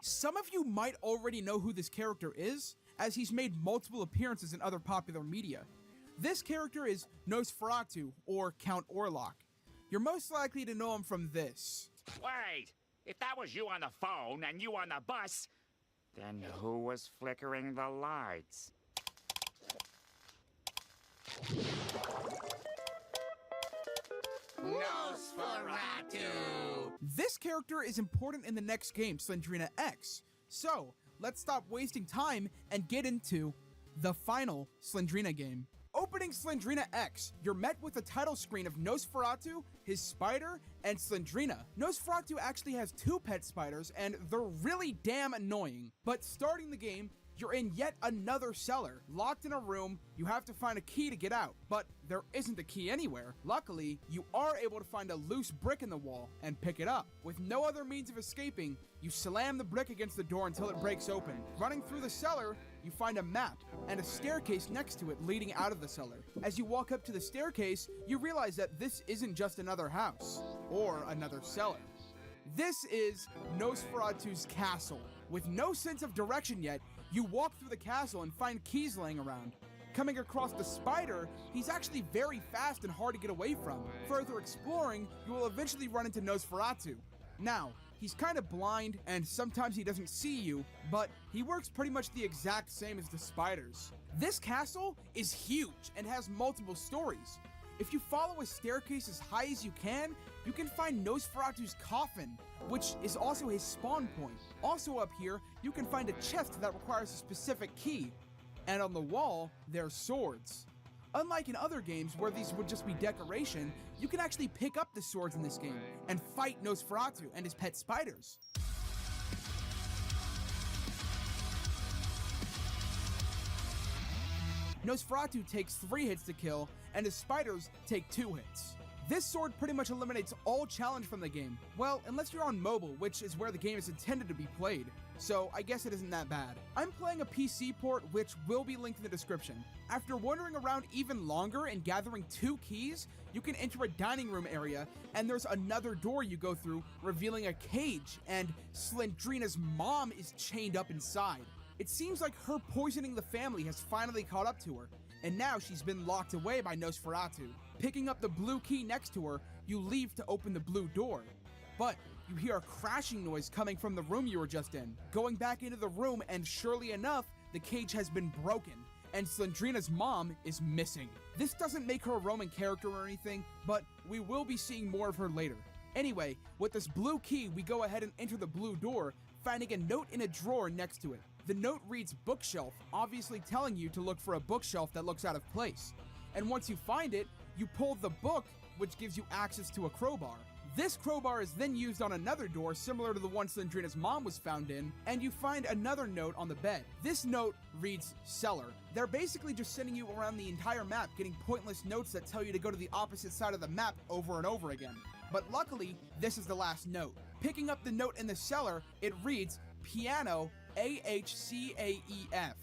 Some of you might already know who this character is, as he's made multiple appearances in other popular media. This character is Nosferatu, or Count Orlok. You're most likely to know him from this. Wait! If that was you on the phone and you on the bus, then who was flickering the lights? Nosferatu! This character is important in the next game, Slendrina X. So, let's stop wasting time and get into the final Slendrina game. Opening Slendrina X, you're met with a title screen of Nosferatu, his spider, and Slendrina. Nosferatu actually has 2 pet spiders, and they're really damn annoying. But starting the game, you're in yet another cellar, locked in a room. You have to find a key to get out, but there isn't a key anywhere. Luckily, you are able to find a loose brick in the wall and pick it up. With no other means of escaping, you slam the brick against the door until it breaks open. Running through the cellar, you find a map and a staircase next to it leading out of the cellar. As you walk up to the staircase, you realize that this isn't just another house or another cellar. This is Nosferatu's castle. With no sense of direction yet, you walk through the castle and find keys laying around. Coming across the spider, he's actually very fast and hard to get away from. Further exploring, you will eventually run into Nosferatu. Now, he's kind of blind and sometimes he doesn't see you, but he works pretty much the exact same as the spiders. This castle is huge and has multiple stories. If you follow a staircase as high as you can find Nosferatu's coffin, which is also his spawn point. Also up here, you can find a chest that requires a specific key. And on the wall, there's swords. Unlike in other games where these would just be decoration, you can actually pick up the swords in this game and fight Nosferatu and his pet spiders. Nosferatu takes 3 hits to kill, and his spiders take 2 hits. This sword pretty much eliminates all challenge from the game. Well, unless you're on mobile, which is where the game is intended to be played. So I guess it isn't that bad. I'm playing a PC port, which will be linked in the description. After wandering around even longer and gathering 2 keys, you can enter a dining room area, and there's another door you go through, revealing a cage, and Slendrina's mom is chained up inside. It seems like her poisoning the family has finally caught up to her, and now she's been locked away by Nosferatu. Picking up the blue key next to her, you leave to open the blue door. But you hear a crashing noise coming from the room you were just in. Going back into the room, and surely enough, the cage has been broken, and Slendrina's mom is missing. This doesn't make her a Roman character or anything, but we will be seeing more of her later. Anyway, with this blue key, we go ahead and enter the blue door, finding a note in a drawer next to it. The note reads bookshelf, obviously telling you to look for a bookshelf that looks out of place. And once you find it, you pull the book, which gives you access to a crowbar. This crowbar is then used on another door similar to the one Slendrina's mom was found in, and you find another note on the bed. This note reads cellar. They're basically just sending you around the entire map, getting pointless notes that tell you to go to the opposite side of the map over and over again. But luckily, this is the last note. Picking up the note in the cellar, it reads piano AHCAEF.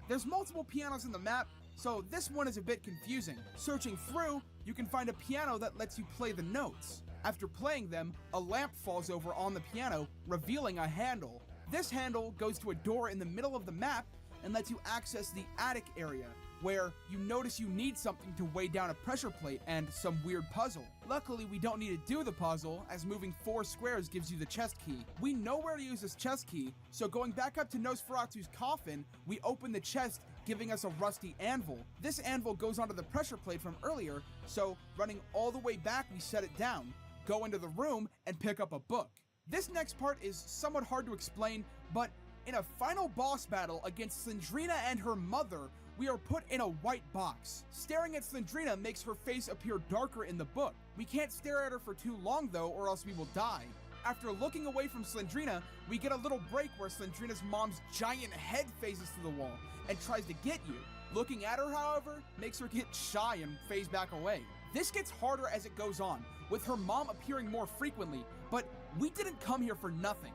There's multiple pianos in the map, so this one is a bit confusing. Searching through, you can find a piano that lets you play the notes. After playing them, a lamp falls over on the piano, revealing a handle. This handle goes to a door in the middle of the map and lets you access the attic area, where you notice you need something to weigh down a pressure plate and some weird puzzle. Luckily, we don't need to do the puzzle, as moving 4 squares gives you the chest key. We know where to use this chest key, so going back up to Nosferatu's coffin, we open the chest, giving us a rusty anvil. This anvil goes onto the pressure plate from earlier, so running all the way back, we set it down, go into the room, and pick up a book. This next part is somewhat hard to explain, but in a final boss battle against Slendrina and her mother, we are put in a white box. Staring at Slendrina makes her face appear darker in the book. We can't stare at her for too long though, or else we will die. After looking away from Slendrina, we get a little break where Slendrina's mom's giant head phases to the wall and tries to get you. Looking at her, however, makes her get shy and phase back away. This gets harder as it goes on, with her mom appearing more frequently, but we didn't come here for nothing.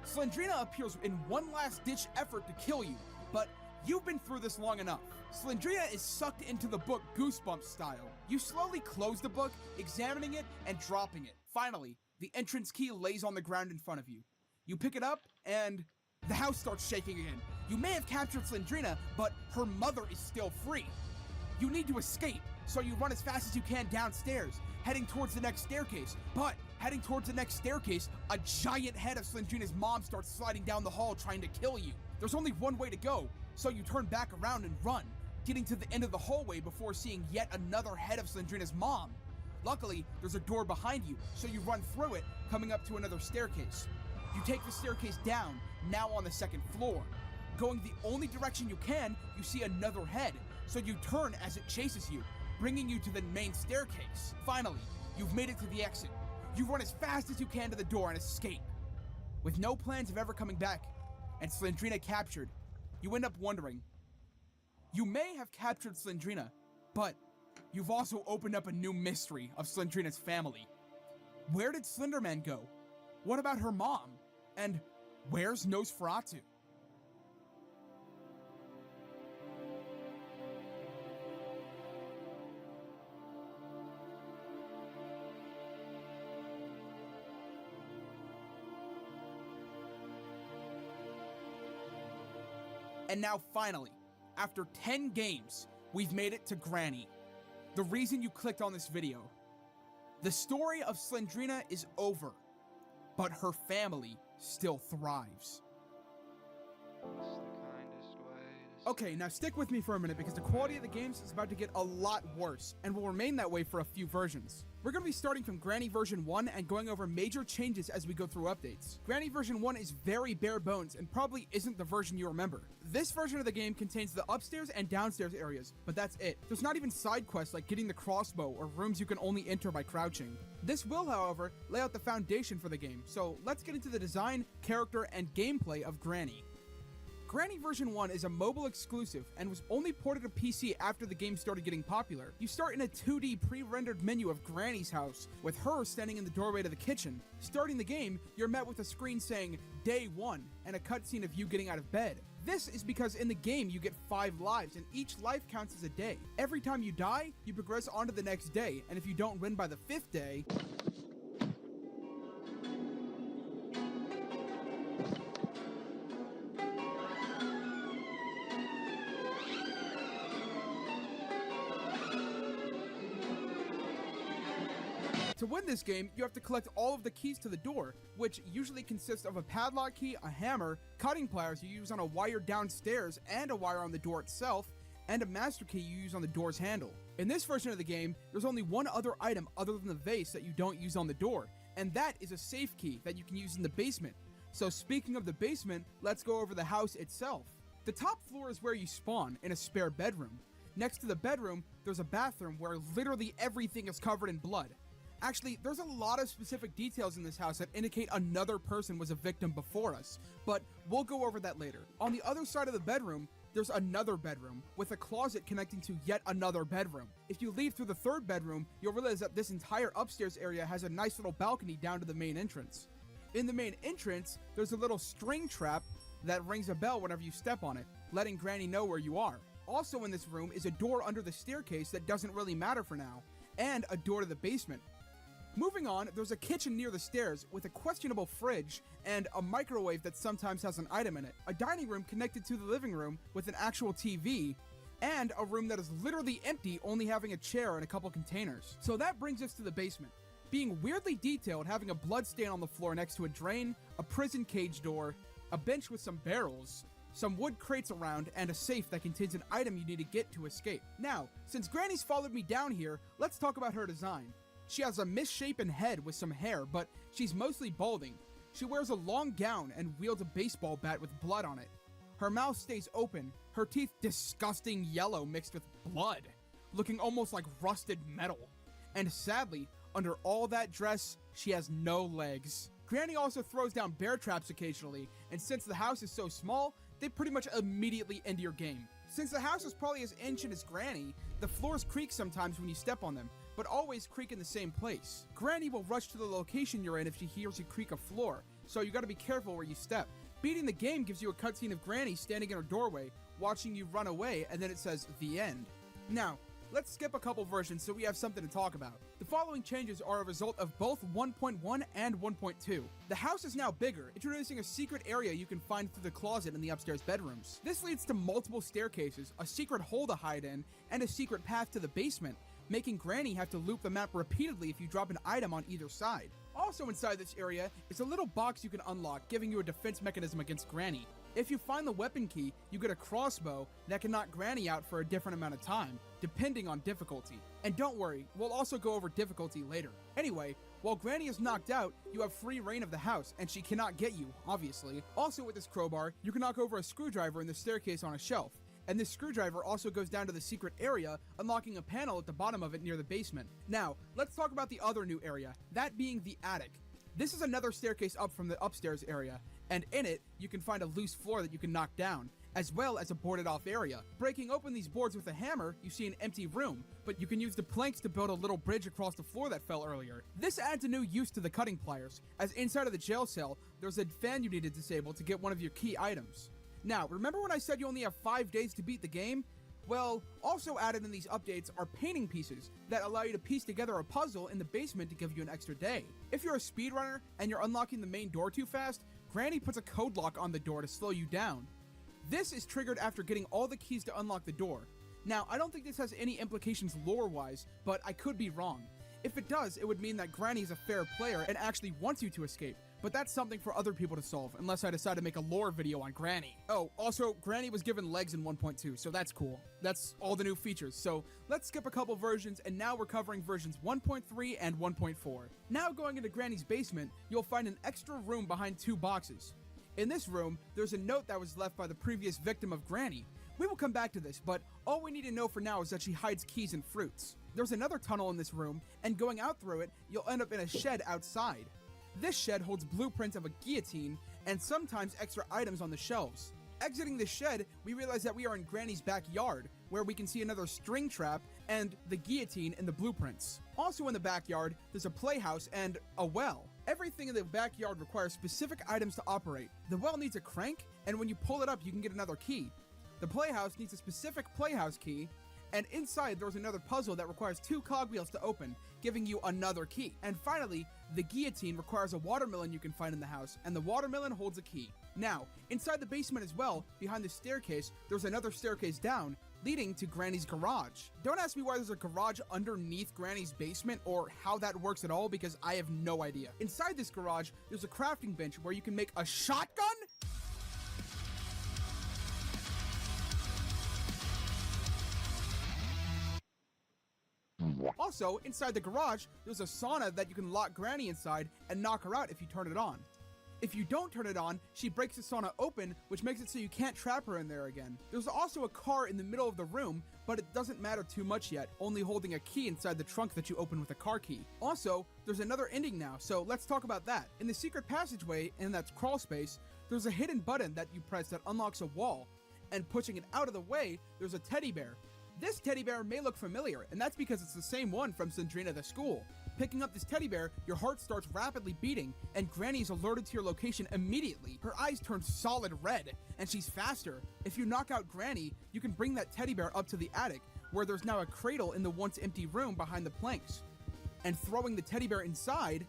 Slendrina appears in one last-ditch effort to kill you, but you've been through this long enough. Slendrina is sucked into the book Goosebumps style. You slowly close the book, examining it and dropping it. Finally, the entrance key lays on the ground in front of you. You pick it up, and the house starts shaking again. You may have captured Slendrina, but her mother is still free. You need to escape, so you run as fast as you can downstairs, heading towards the next staircase. But heading towards the next staircase, a giant head of Slendrina's mom starts sliding down the hall trying to kill you. There's only one way to go, so you turn back around and run, getting to the end of the hallway before seeing yet another head of Slendrina's mom. Luckily, there's a door behind you, so you run through it, coming up to another staircase. You take the staircase down, now on the 2nd floor. Going the only direction you can, you see another head, so you turn as it chases you, bringing you to the main staircase. Finally, you've made it to the exit. You run as fast as you can to the door and escape. With no plans of ever coming back, and Slendrina captured, you end up wondering, you may have captured Slendrina, but you've also opened up a new mystery of Slendrina's family. Where did Slenderman go? What about her mom? And where's Nosferatu? And now finally, after 10 games, we've made it to Granny. The reason you clicked on this video. The story of Slendrina is over, but her family still thrives. Okay, now stick with me for a minute because the quality of the games is about to get a lot worse and will remain that way for a few versions. We're going to be starting from Granny version 1 and going over major changes as we go through updates. Granny version 1 is very bare bones and probably isn't the version you remember. This version of the game contains the upstairs and downstairs areas, but that's it. There's not even side quests like getting the crossbow or rooms you can only enter by crouching. This will, however, lay out the foundation for the game, so let's get into the design, character, and gameplay of Granny. Granny version 1 is a mobile exclusive and was only ported to PC after the game started getting popular. You start in a 2D pre-rendered menu of Granny's house, with her standing in the doorway to the kitchen. Starting the game, you're met with a screen saying, Day 1, and a cutscene of you getting out of bed. This is because in the game you get 5 lives, and each life counts as a day. Every time you die, you progress on to the next day, and if you don't win by the 5th day, to win this game, you have to collect all of the keys to the door, which usually consists of a padlock key, a hammer, cutting pliers you use on a wire downstairs and a wire on the door itself, and a master key you use on the door's handle. In this version of the game, there's only one other item other than the vase that you don't use on the door, and that is a safe key that you can use in the basement. So speaking of the basement, let's go over the house itself. The top floor is where you spawn, in a spare bedroom. Next to the bedroom, there's a bathroom where literally everything is covered in blood. Actually, there's a lot of specific details in this house that indicate another person was a victim before us, but we'll go over that later. On the other side of the bedroom, there's another bedroom, with a closet connecting to yet another bedroom. If you leave through the third bedroom, you'll realize that this entire upstairs area has a nice little balcony down to the main entrance. In the main entrance, there's a little string trap that rings a bell whenever you step on it, letting Granny know where you are. Also in this room is a door under the staircase that doesn't really matter for now, and a door to the basement. Moving on, there's a kitchen near the stairs with a questionable fridge and a microwave that sometimes has an item in it, a dining room connected to the living room with an actual TV, and a room that is literally empty, only having a chair and a couple containers. So that brings us to the basement. Being weirdly detailed, having a blood stain on the floor next to a drain, a prison cage door, a bench with some barrels, some wood crates around, and a safe that contains an item you need to get to escape. Now, since Granny's followed me down here, let's talk about her design. She has a misshapen head with some hair, but she's mostly balding. She wears a long gown and wields a baseball bat with blood on it. Her mouth stays open, her teeth disgusting yellow mixed with blood, looking almost like rusted metal. And sadly, under all that dress, she has no legs. Granny also throws down bear traps occasionally, and since the house is so small, they pretty much immediately end your game. Since the house is probably as ancient as Granny, the floors creak sometimes when you step on them, but always creak in the same place. Granny will rush to the location you're in if she hears you creak a floor, so you gotta be careful where you step. Beating the game gives you a cutscene of Granny standing in her doorway, watching you run away, and then it says, the end. Now, let's skip a couple versions so we have something to talk about. The following changes are a result of both 1.1 and 1.2. The house is now bigger, introducing a secret area you can find through the closet in the upstairs bedrooms. This leads to multiple staircases, a secret hole to hide in, and a secret path to the basement, making Granny have to loop the map repeatedly if you drop an item on either side. Also inside this area is a little box you can unlock, giving you a defense mechanism against Granny. If you find the weapon key, you get a crossbow that can knock Granny out for a different amount of time, depending on difficulty. And don't worry, we'll also go over difficulty later. Anyway, while Granny is knocked out, you have free reign of the house, and she cannot get you, obviously. Also with this crowbar, you can knock over a screwdriver in the staircase on a shelf. And this screwdriver also goes down to the secret area, unlocking a panel at the bottom of it near the basement. Now, let's talk about the other new area, that being the attic. This is another staircase up from the upstairs area, and in it, you can find a loose floor that you can knock down. as well as a boarded off area. Breaking open these boards with a hammer, you see an empty room, but you can use the planks to build a little bridge across the floor that fell earlier. This adds a new use to the cutting pliers, as inside of the jail cell, there's a fan you need to disable to get one of your key items. Now, remember when I said you only have 5 days to beat the game? Well, also added in these updates are painting pieces that allow you to piece together a puzzle in the basement to give you an extra day. If you're a speedrunner and you're unlocking the main door too fast, Granny puts a code lock on the door to slow you down. This is triggered after getting all the keys to unlock the door. Now, I don't think this has any implications lore-wise, but I could be wrong. If it does, it would mean that Granny is a fair player and actually wants you to escape, but that's something for other people to solve, unless I decide to make a lore video on Granny. Oh, also, Granny was given legs in 1.2, so that's cool. That's all the new features, so let's skip a couple versions, and now we're covering versions 1.3 and 1.4. Now going into Granny's basement, you'll find an extra room behind 2 boxes. In this room, there's a note that was left by the previous victim of Granny. We will come back to this, but all we need to know for now is that she hides keys and fruits. There's another tunnel in this room, and going out through it, you'll end up in a shed outside. This shed holds blueprints of a guillotine, and sometimes extra items on the shelves. Exiting the shed, we realize that we are in Granny's backyard, where we can see another string trap and the guillotine in the blueprints. Also in the backyard, there's a playhouse and a well. Everything in the backyard requires specific items to operate. The well needs a crank, and when you pull it up, you can get another key. The playhouse needs a specific playhouse key, and inside there's another puzzle that requires 2 cogwheels to open, giving you another key. And finally, the guillotine requires a watermelon you can find in the house, and the watermelon holds a key. Now, inside the basement as well, behind the staircase, there's another staircase down, leading to Granny's garage. Don't ask me why there's a garage underneath Granny's basement or how that works at all, because I have no idea. Inside this garage, there's a crafting bench where you can make a shotgun? Also, inside the garage, there's a sauna that you can lock Granny inside and knock her out if you turn it on. If you don't turn it on, she breaks the sauna open, which makes it so you can't trap her in there again. There's also a car in the middle of the room, but it doesn't matter too much yet, only holding a key inside the trunk that you open with a car key. Also, there's another ending now, so let's talk about that. In the secret passageway, in that crawl space, there's a hidden button that you press that unlocks a wall, and pushing it out of the way, there's a teddy bear. This teddy bear may look familiar, and that's because it's the same one from Sandrina the School. Picking up this teddy bear, your heart starts rapidly beating, and Granny is alerted to your location immediately. Her eyes turn solid red, and she's faster. If you knock out Granny, you can bring that teddy bear up to the attic, where there's now a cradle in the once empty room behind the planks. And throwing the teddy bear inside,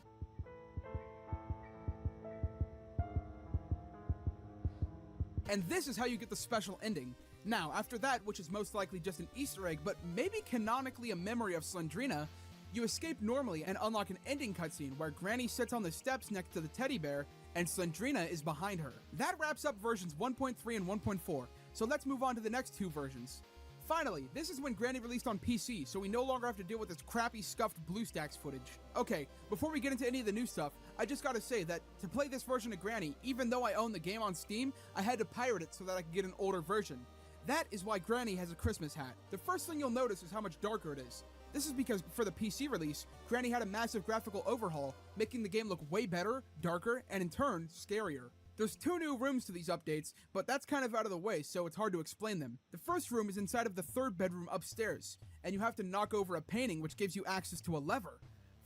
and this is how you get the special ending. Now, after that, which is most likely just an Easter egg, but maybe canonically a memory of Slendrina, you escape normally and unlock an ending cutscene where Granny sits on the steps next to the teddy bear and Slendrina is behind her. That wraps up versions 1.3 and 1.4, so let's move on to the next 2 versions. Finally, this is when Granny released on PC, so we no longer have to deal with this crappy scuffed BlueStacks footage. Okay, before we get into any of the new stuff, I just gotta say that to play this version of Granny, even though I own the game on Steam, I had to pirate it so that I could get an older version. That is why Granny has a Christmas hat. The first thing you'll notice is how much darker it is. This is because for the PC release, Granny had a massive graphical overhaul, making the game look way better, darker, and in turn, scarier. There's 2 new rooms to these updates, but that's kind of out of the way, so it's hard to explain them. The first room is inside of the 3rd bedroom upstairs, and you have to knock over a painting which gives you access to a lever.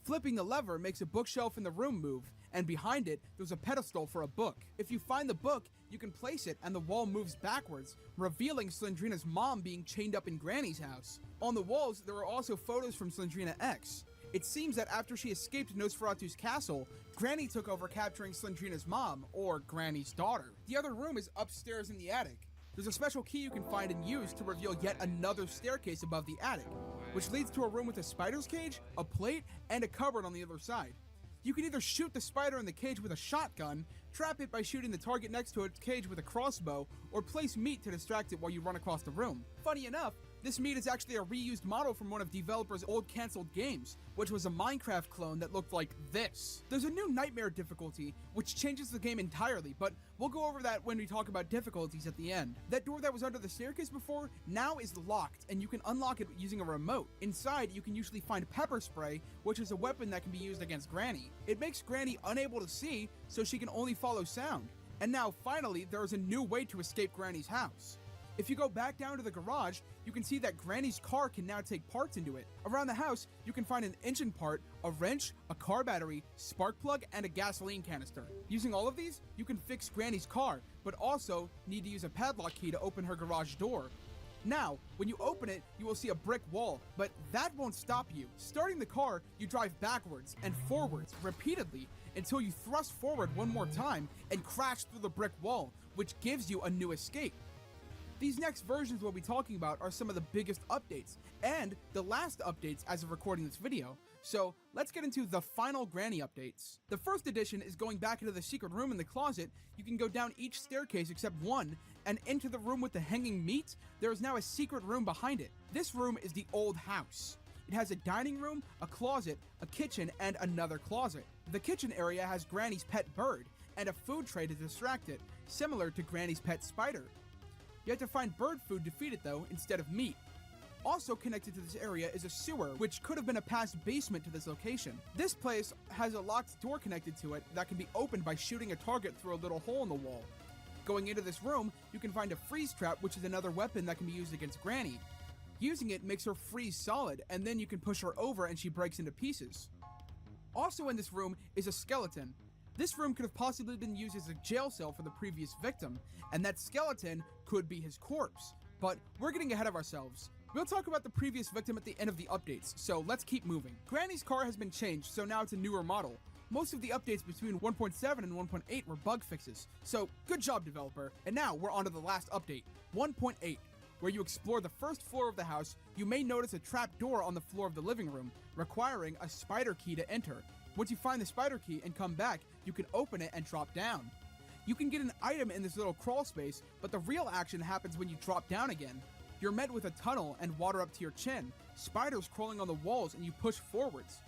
Flipping the lever makes a bookshelf in the room move, and behind it, there's a pedestal for a book. If you find the book, you can place it and the wall moves backwards, revealing Slendrina's mom being chained up in Granny's house. On the walls, there are also photos from Slendrina X. It seems that after she escaped Nosferatu's castle, Granny took over capturing Slendrina's mom, or Granny's daughter. The other room is upstairs in the attic. There's a special key you can find and use to reveal yet another staircase above the attic, which leads to a room with a spider's cage, a plate, and a cupboard on the other side. You can either shoot the spider in the cage with a shotgun, trap it by shooting the target next to its cage with a crossbow, or place meat to distract it while you run across the room. Funny enough, this meat is actually a reused model from one of developers' old cancelled games, which was a Minecraft clone that looked like this. There's a new nightmare difficulty, which changes the game entirely, but we'll go over that when we talk about difficulties at the end. That door that was under the staircase before now is locked, and you can unlock it using a remote. Inside, you can usually find pepper spray, which is a weapon that can be used against Granny. It makes Granny unable to see, so she can only follow sound. And now, finally, there is a new way to escape Granny's house. If you go back down to the garage, you can see that Granny's car can now take parts into it. Around the house, you can find an engine part, a wrench, a car battery, spark plug, and a gasoline canister. Using all of these, you can fix Granny's car, but also need to use a padlock key to open her garage door. Now, when you open it, you will see a brick wall, but that won't stop you. Starting the car, you drive backwards and forwards repeatedly until you thrust forward one more time and crash through the brick wall, which gives you a new escape. These next versions we'll be talking about are some of the biggest updates, and the last updates as of recording this video. So let's get into the final Granny updates. The first addition is going back into the secret room in the closet. You can go down each staircase except one, and into the room with the hanging meat, there is now a secret room behind it. This room is the old house. It has a dining room, a closet, a kitchen, and another closet. The kitchen area has Granny's pet bird, and a food tray to distract it, similar to Granny's pet spider. You have to find bird food to feed it though, instead of meat. Also connected to this area is a sewer, which could have been a past basement to this location. This place has a locked door connected to it that can be opened by shooting a target through a little hole in the wall. Going into this room, you can find a freeze trap, which is another weapon that can be used against Granny. Using it makes her freeze solid, and then you can push her over and she breaks into pieces. Also in this room is a skeleton. This room could have possibly been used as a jail cell for the previous victim, and that skeleton could be his corpse. But we're getting ahead of ourselves. We'll talk about the previous victim at the end of the updates, so let's keep moving. Granny's car has been changed, so now it's a newer model. Most of the updates between 1.7 and 1.8 were bug fixes, so good job, developer. And now we're on to the last update, 1.8. Where you explore the first floor of the house, you may notice a trap door on the floor of the living room, requiring a spider key to enter. Once you find the spider key and come back, you can open it and drop down. You can get an item in this little crawl space, but the real action happens when you drop down again. You're met with a tunnel and water up to your chin, spiders crawling on the walls, and you push forwards.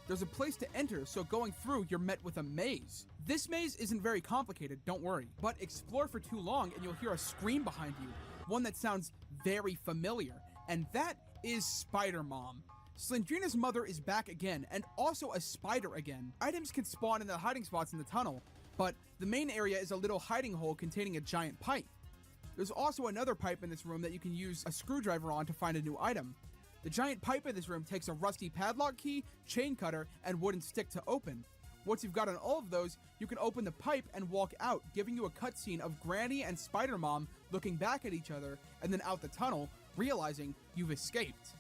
There's a place to enter, so going through, you're met with a maze. This maze isn't very complicated, don't worry, but explore for too long and you'll hear a scream behind you, one that sounds very familiar, and that is Spider Mom. Slendrina's mother is back again, and also a spider again. Items can spawn in the hiding spots in the tunnel, but the main area is a little hiding hole containing a giant pipe. There's also another pipe in this room that you can use a screwdriver on to find a new item. The giant pipe in this room takes a rusty padlock key, chain cutter, and wooden stick to open. Once you've gotten all of those, you can open the pipe and walk out, giving you a cutscene of Granny and Spider-Mom looking back at each other, and then out the tunnel, realizing you've escaped.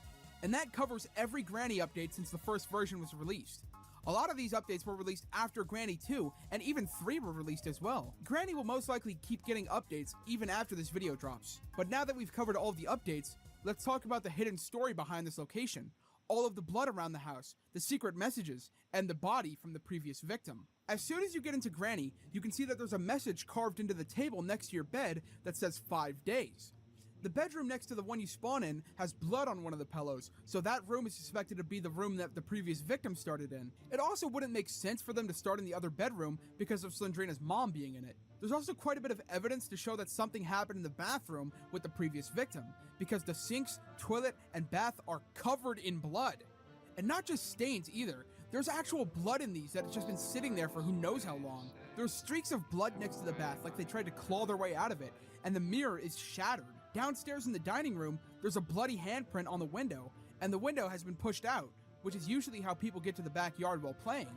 And that covers every Granny update since the first version was released. A lot of these updates were released after Granny 2, and even 3 were released as well. Granny will most likely keep getting updates even after this video drops. But now that we've covered all of the updates, let's talk about the hidden story behind this location. All of the blood around the house, the secret messages, and the body from the previous victim. As soon as you get into Granny, you can see that there's a message carved into the table next to your bed that says 5 days. The bedroom next to the one you spawn in has blood on one of the pillows, so that room is suspected to be the room that the previous victim started in. It also wouldn't make sense for them to start in the other bedroom because of Slendrina's mom being in it. There's also quite a bit of evidence to show that something happened in the bathroom with the previous victim, because the sinks, toilet, and bath are covered in blood. And not just stains either. There's actual blood in these that has just been sitting there for who knows how long. There's streaks of blood next to the bath like they tried to claw their way out of it, and the mirror is shattered. Downstairs in the dining room, there's a bloody handprint on the window, and the window has been pushed out, which is usually how people get to the backyard while playing.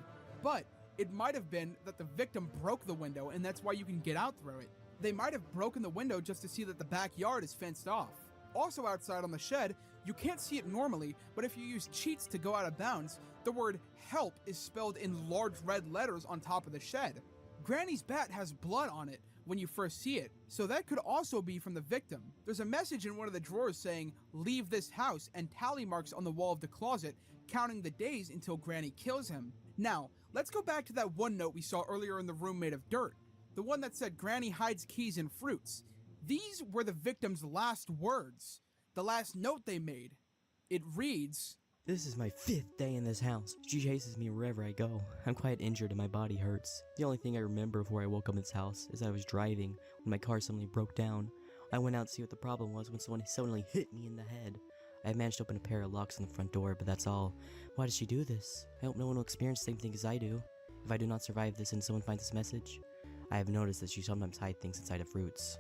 But it might have been that the victim broke the window, and that's why you can get out through it. They might have broken the window just to see that the backyard is fenced off. Also outside on the shed, you can't see it normally, but if you use cheats to go out of bounds, the word help is spelled in large red letters on top of the shed. Granny's bat has blood on it when you first see it, so that could also be from the victim. There's a message in one of the drawers saying, "Leave this house," and tally marks on the wall of the closet, counting the days until Granny kills him. Now, let's go back to that one note we saw earlier in the room made of dirt, the one that said Granny hides keys in fruits. These were the victim's last words, the last note they made. It reads, "This is my 5th day in this house. She chases me wherever I go. I'm quite injured and my body hurts. The only thing I remember before I woke up in this house is I was driving when my car suddenly broke down. I went out to see what the problem was when someone suddenly hit me in the head. I managed to open a pair of locks on the front door, but that's all. Why did she do this? I hope no one will experience the same thing as I do. If I do not survive this and someone finds this message, I have noticed that she sometimes hides things inside of fruits.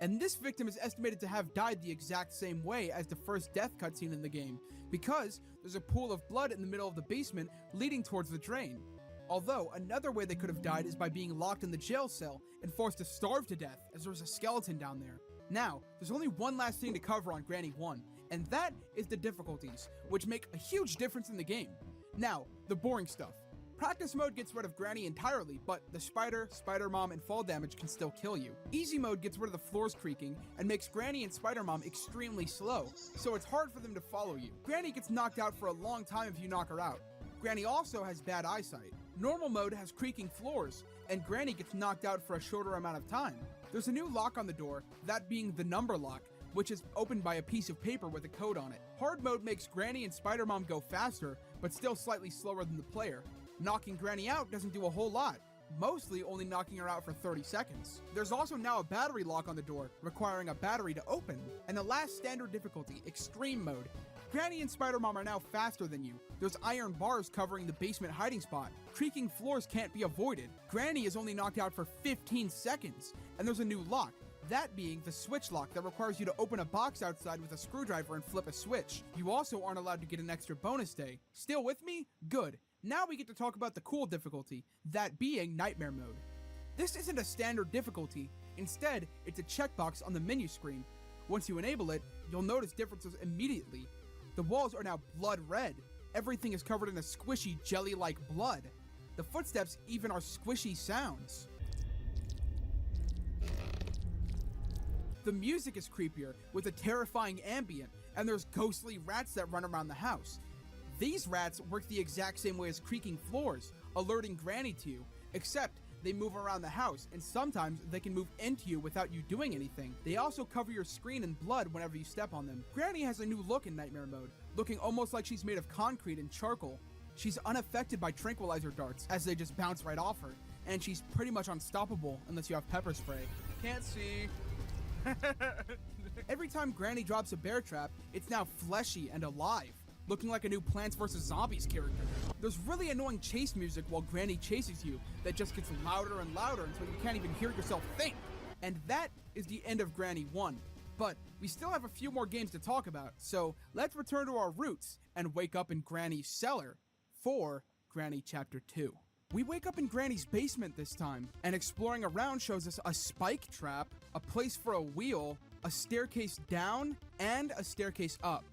And this victim is estimated to have died the exact same way as the first death cutscene in the game, because there's a pool of blood in the middle of the basement leading towards the drain. Although, another way they could have died is by being locked in the jail cell and forced to starve to death, as there's a skeleton down there. Now, there's only one last thing to cover on Granny 1, and that is the difficulties, which make a huge difference in the game. Now, the boring stuff. Practice mode gets rid of Granny entirely, but the spider, Spider Mom, and fall damage can still kill you. Easy mode gets rid of the floors creaking and makes Granny and Spider Mom extremely slow, so it's hard for them to follow you. Granny gets knocked out for a long time if you knock her out. Granny also has bad eyesight. Normal mode has creaking floors, and Granny gets knocked out for a shorter amount of time. There's a new lock on the door, that being the number lock, which is opened by a piece of paper with a code on it. Hard mode makes Granny and Spider Mom go faster, but still slightly slower than the player. Knocking Granny out doesn't do a whole lot, mostly only knocking her out for 30 seconds. There's also now a battery lock on the door, requiring a battery to open. And the last standard difficulty, Extreme Mode. Granny and Spider-Mom are now faster than you. There's iron bars covering the basement hiding spot. Creaking floors can't be avoided. Granny is only knocked out for 15 seconds. And there's a new lock, that being the switch lock that requires you to open a box outside with a screwdriver and flip a switch. You also aren't allowed to get an extra bonus day. Still with me? Good. Now we get to talk about the cool difficulty, that being Nightmare Mode. This isn't a standard difficulty. Instead, it's a checkbox on the menu screen. Once you enable it, you'll notice differences immediately. The walls are now blood red. Everything is covered in a squishy, jelly-like blood. The footsteps even are squishy sounds. The music is creepier, with a terrifying ambient, and there's ghostly rats that run around the house. These rats work the exact same way as creaking floors, alerting Granny to you, except they move around the house, and sometimes they can move into you without you doing anything. They also cover your screen in blood whenever you step on them. Granny has a new look in Nightmare Mode, looking almost like she's made of concrete and charcoal. She's unaffected by tranquilizer darts, as they just bounce right off her, and she's pretty much unstoppable unless you have pepper spray. Can't see. Every time Granny drops a bear trap, it's now fleshy and alive, looking like a new Plants vs. Zombies character. There's really annoying chase music while Granny chases you that just gets louder and louder until you can't even hear yourself think. And that is the end of Granny 1. But we still have a few more games to talk about, so let's return to our roots and wake up in Granny's cellar for Granny Chapter 2. We wake up in Granny's basement this time, and exploring around shows us a spike trap, a place for a wheel, a staircase down, and a staircase up.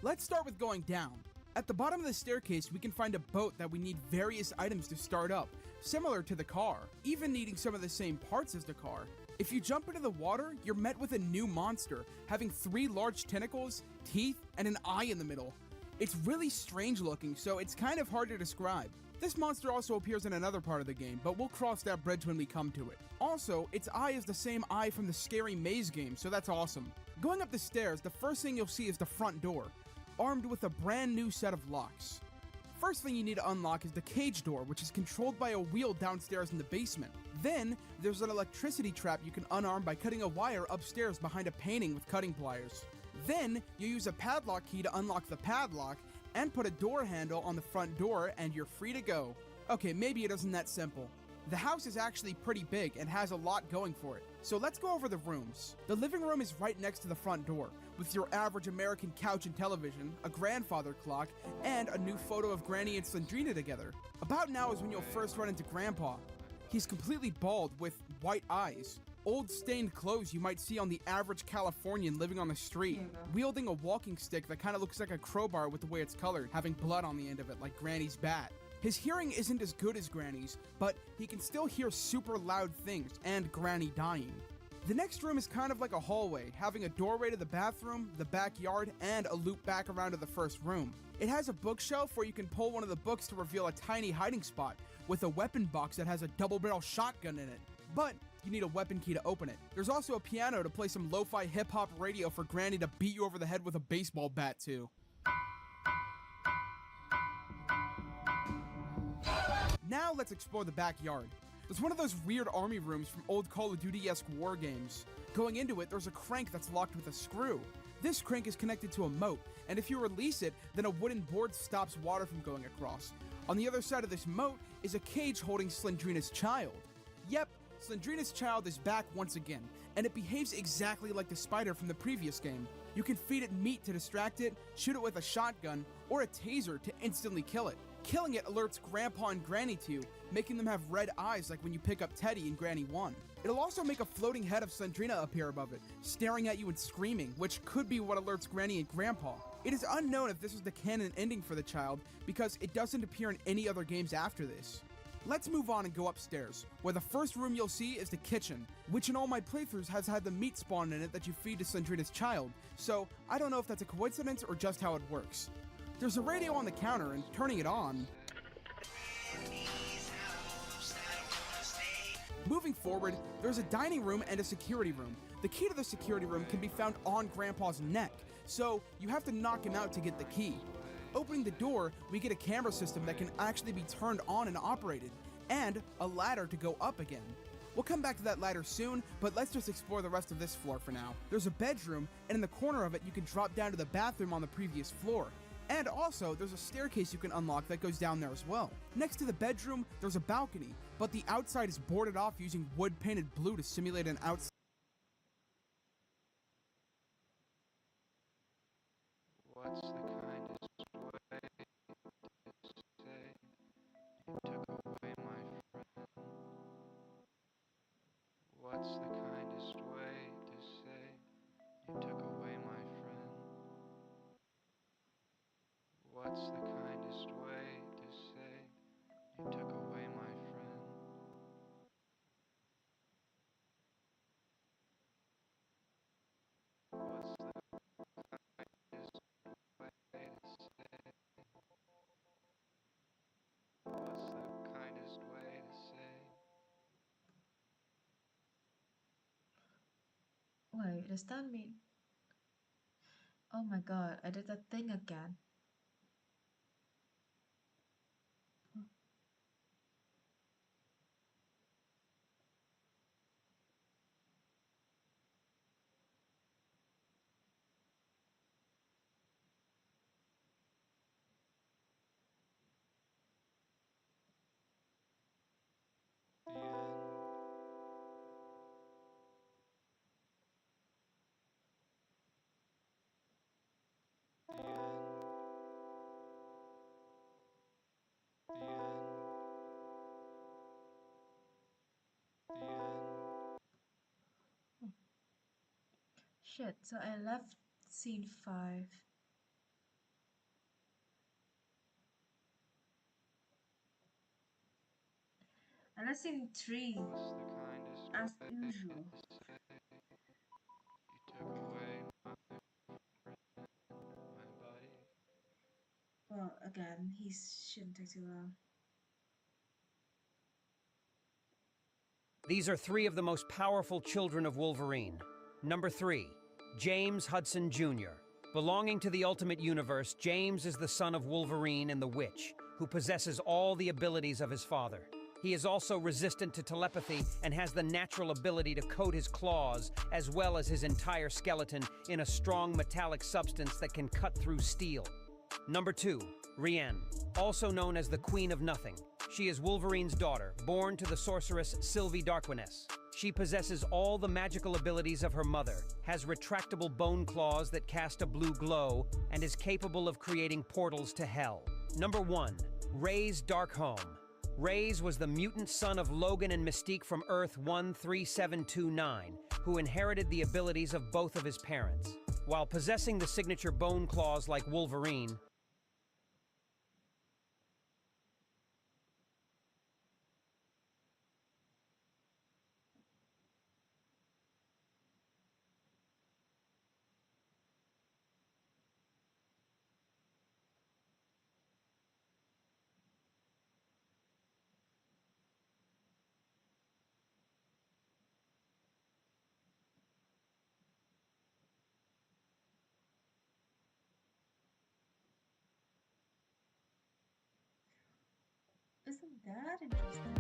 Let's start with going down. At the bottom of the staircase, we can find a boat that we need various items to start up, similar to the car, even needing some of the same parts as the car. If you jump into the water, you're met with a new monster, having 3 large tentacles, teeth, and an eye in the middle. It's really strange looking, so it's kind of hard to describe. This monster also appears in another part of the game, but we'll cross that bridge when we come to it. Also, its eye is the same eye from the Scary Maze game, so that's awesome. Going up the stairs, the first thing you'll see is the front door, armed with a brand new set of locks. First thing you need to unlock is the cage door, which is controlled by a wheel downstairs in the basement. Then, there's an electricity trap you can unarm by cutting a wire upstairs behind a painting with cutting pliers. Then, you use a padlock key to unlock the padlock, and put a door handle on the front door, and you're free to go. Okay, maybe it isn't that simple. The house is actually pretty big and has a lot going for it, so let's go over the rooms. The living room is right next to the front door, with your average American couch and television, a grandfather clock, and a new photo of Granny and Slendrina together. About now is when you'll first run into Grandpa. He's completely bald with white eyes, old stained clothes you might see on the average Californian living on the street, wielding a walking stick that kind of looks like a crowbar with the way it's colored, having blood on the end of it like Granny's bat. His hearing isn't as good as Granny's, but he can still hear super loud things and Granny dying. The next room is kind of like a hallway, having a doorway to the bathroom, the backyard, and a loop back around to the first room. It has a bookshelf where you can pull one of the books to reveal a tiny hiding spot, with a weapon box that has a double-barrel shotgun in it. But you need a weapon key to open it. There's also a piano to play some lo-fi hip-hop radio for Granny to beat you over the head with a baseball bat to. Now let's explore the backyard. There's one of those weird army rooms from old Call of Duty-esque war games. Going into it, there's a crank that's locked with a screw. This crank is connected to a moat, and if you release it, then a wooden board stops water from going across. On the other side of this moat is a cage holding Slendrina's child. Yep, Slendrina's child is back once again, and it behaves exactly like the spider from the previous game. You can feed it meat to distract it, shoot it with a shotgun, or a taser to instantly kill it. Killing it alerts Grandpa and Granny to you, making them have red eyes like when you pick up Teddy in Granny 1. It'll also make a floating head of Slendrina appear above it, staring at you and screaming, which could be what alerts Granny and Grandpa. It is unknown if this is the canon ending for the child, because it doesn't appear in any other games after this. Let's move on and go upstairs, where the first room you'll see is the kitchen, which in all my playthroughs has had the meat spawn in it that you feed to Slendrina's child, so I don't know if that's a coincidence or just how it works. There's a radio on the counter, and turning it on... Moving forward, there's a dining room and a security room. The key to the security room can be found on Grandpa's neck, so you have to knock him out to get the key. Opening the door, we get a camera system that can actually be turned on and operated, and a ladder to go up again. We'll come back to that ladder soon, but let's just explore the rest of this floor for now. There's a bedroom, and in the corner of it you can drop down to the bathroom on the previous floor. And also, there's a staircase you can unlock that goes down there as well. Next to the bedroom, there's a balcony, but the outside is boarded off using wood painted blue to simulate an outside. What's the kindest way to say you took away my friend? What's the kindest way to say you took away my friend? What's the kindest way to say you took away my friend? What's the kindest way to say? What's the kindest way to say? Wait, does that mean... Oh my god, I did that thing again. The end. The end. The end. The end. Shit, so I left scene 5. I left scene 3 What's the kindest as way usual. to say you took away my friend, my body? Well, again, he shouldn't take too long. These are 3 of the most powerful children of Wolverine. Number 3, James Hudson Jr. Belonging to the Ultimate Universe, James is the son of Wolverine and the Witch, who possesses all the abilities of his father. He is also resistant to telepathy and has the natural ability to coat his claws, as well as his entire skeleton, in a strong metallic substance that can cut through steel. Number 2, Rienne, also known as the Queen of Nothing. She is Wolverine's daughter, born to the sorceress Sylvie Darquiness. She possesses all the magical abilities of her mother, has retractable bone claws that cast a blue glow, and is capable of creating portals to hell. Number 1, Ray's Darkholme. Ray's was the mutant son of Logan and Mystique from Earth 13729, who inherited the abilities of both of his parents. While possessing the signature bone claws like Wolverine, Isn't that interesting?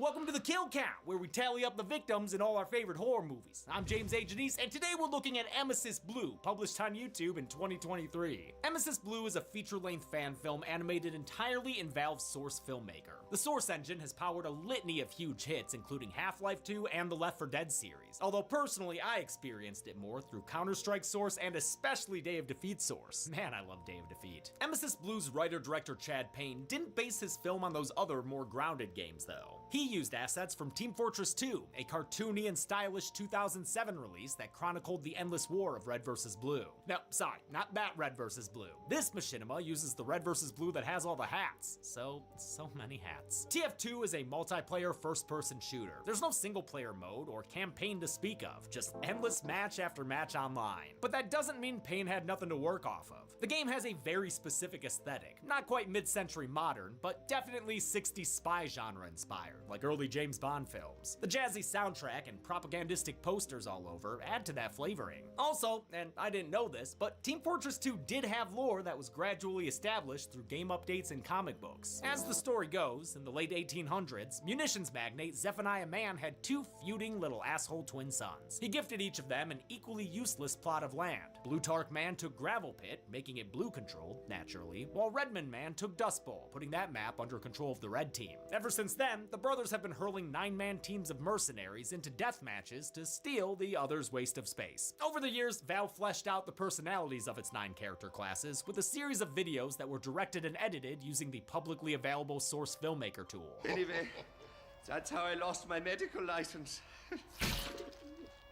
welcome to the Kill Count, where we tally up the victims in all our favorite horror movies. I'm James A. Janice, and today we're looking at Emesis Blue, published on YouTube in 2023. Emesis Blue is a feature-length fan film animated entirely in Valve's Source Filmmaker. The Source engine has powered a litany of huge hits, including Half-Life 2 and the Left 4 Dead series, although personally I experienced it more through Counter-Strike Source and especially Day of Defeat Source. Man, I love Day of Defeat. Emesis Blue's writer-director Chad Payne didn't base his film on those other, more grounded games, though. He used assets from Team Fortress 2, a cartoony and stylish 2007 release that chronicled the endless war of Red vs. Blue. No, sorry, not that Red vs. Blue. This machinima uses the Red vs. Blue that has all the hats. So many hats. TF2 is a multiplayer first-person shooter. There's no single-player mode or campaign to speak of, just endless match after match online. But that doesn't mean Payne had nothing to work off of. The game has a very specific aesthetic, not quite mid-century modern, but definitely 60s spy genre inspired, like early James Bond films. The jazzy soundtrack and propagandistic posters all over add to that flavoring. Also, and I didn't know this, but Team Fortress 2 did have lore that was gradually established through game updates and comic books. As the story goes, in the late 1800s, munitions magnate Zephaniah Mann had two feuding little asshole twin sons. He gifted each of them an equally useless plot of land. Blutarch Man took Gravel Pit, making it blue-controlled, naturally, while Redmond Man took Dust Bowl, putting that map under control of the Red Team. Ever since then, the brothers have been hurling 9-man teams of mercenaries into death matches to steal the other's waste of space. Over the years, Valve fleshed out the personalities of its 9 character classes with a series of videos that were directed and edited using the publicly available Source Filmmaker tool. Anyway, that's how I lost my medical license.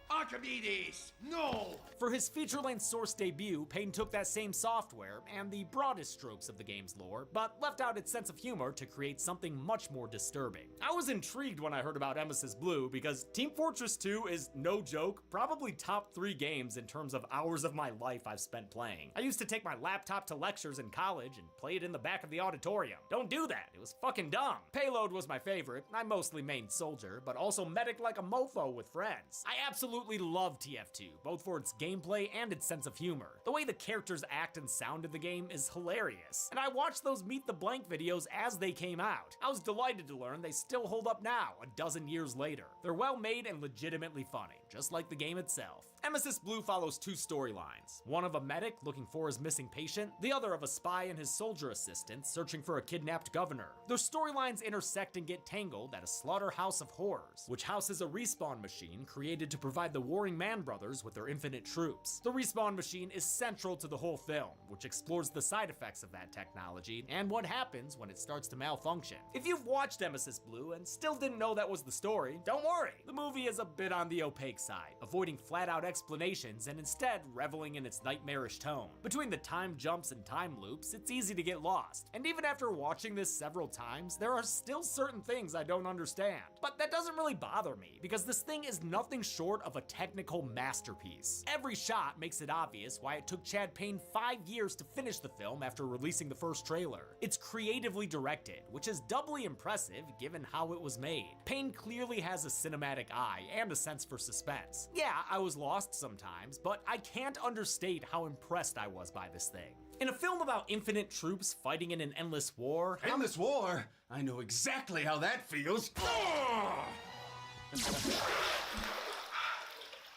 Archimedes! No! For his feature-length Source debut, Payne took that same software and the broadest strokes of the game's lore, but left out its sense of humor to create something much more disturbing. I was intrigued when I heard about Emesis Blue because Team Fortress 2 is, no joke, probably top 3 games in terms of hours of my life I've spent playing. I used to take my laptop to lectures in college and play it in the back of the auditorium. Don't do that, it was fucking dumb. Payload was my favorite. I mostly mained soldier, but also medic like a mofo with friends. I absolutely love TF2, both for its gameplay and its sense of humor. The way the characters act and sound in the game is hilarious, and I watched those Meet the Blank videos as they came out. I was delighted to learn they still hold up now, a dozen years later. They're well made and legitimately funny, just like the game itself. Emesis Blue follows 2 storylines, one of a medic looking for his missing patient, the other of a spy and his soldier assistant searching for a kidnapped governor. Their storylines intersect and get tangled at a slaughterhouse of horrors, which houses a respawn machine created to provide the warring Man brothers with their infinite troops. The respawn machine is central to the whole film, which explores the side effects of that technology and what happens when it starts to malfunction. If you've watched Emesis Blue and still didn't know that was the story, don't worry. The movie is a bit on the opaque side, avoiding flat-out explanations and instead reveling in its nightmarish tone. Between the time jumps and time loops, it's easy to get lost. And even after watching this several times, there are still certain things I don't understand. But that doesn't really bother me, because this thing is nothing short of a technical masterpiece. Every shot makes it obvious why it took Chad Payne 5 years to finish the film after releasing the first trailer. It's creatively directed, which is doubly impressive given how it was made. Payne clearly has a cinematic eye and a sense for suspense. Yeah, I was lost sometimes, but I can't understate how impressed I was by this thing. In a film about infinite troops fighting in an endless war... Endless war? I know exactly how that feels.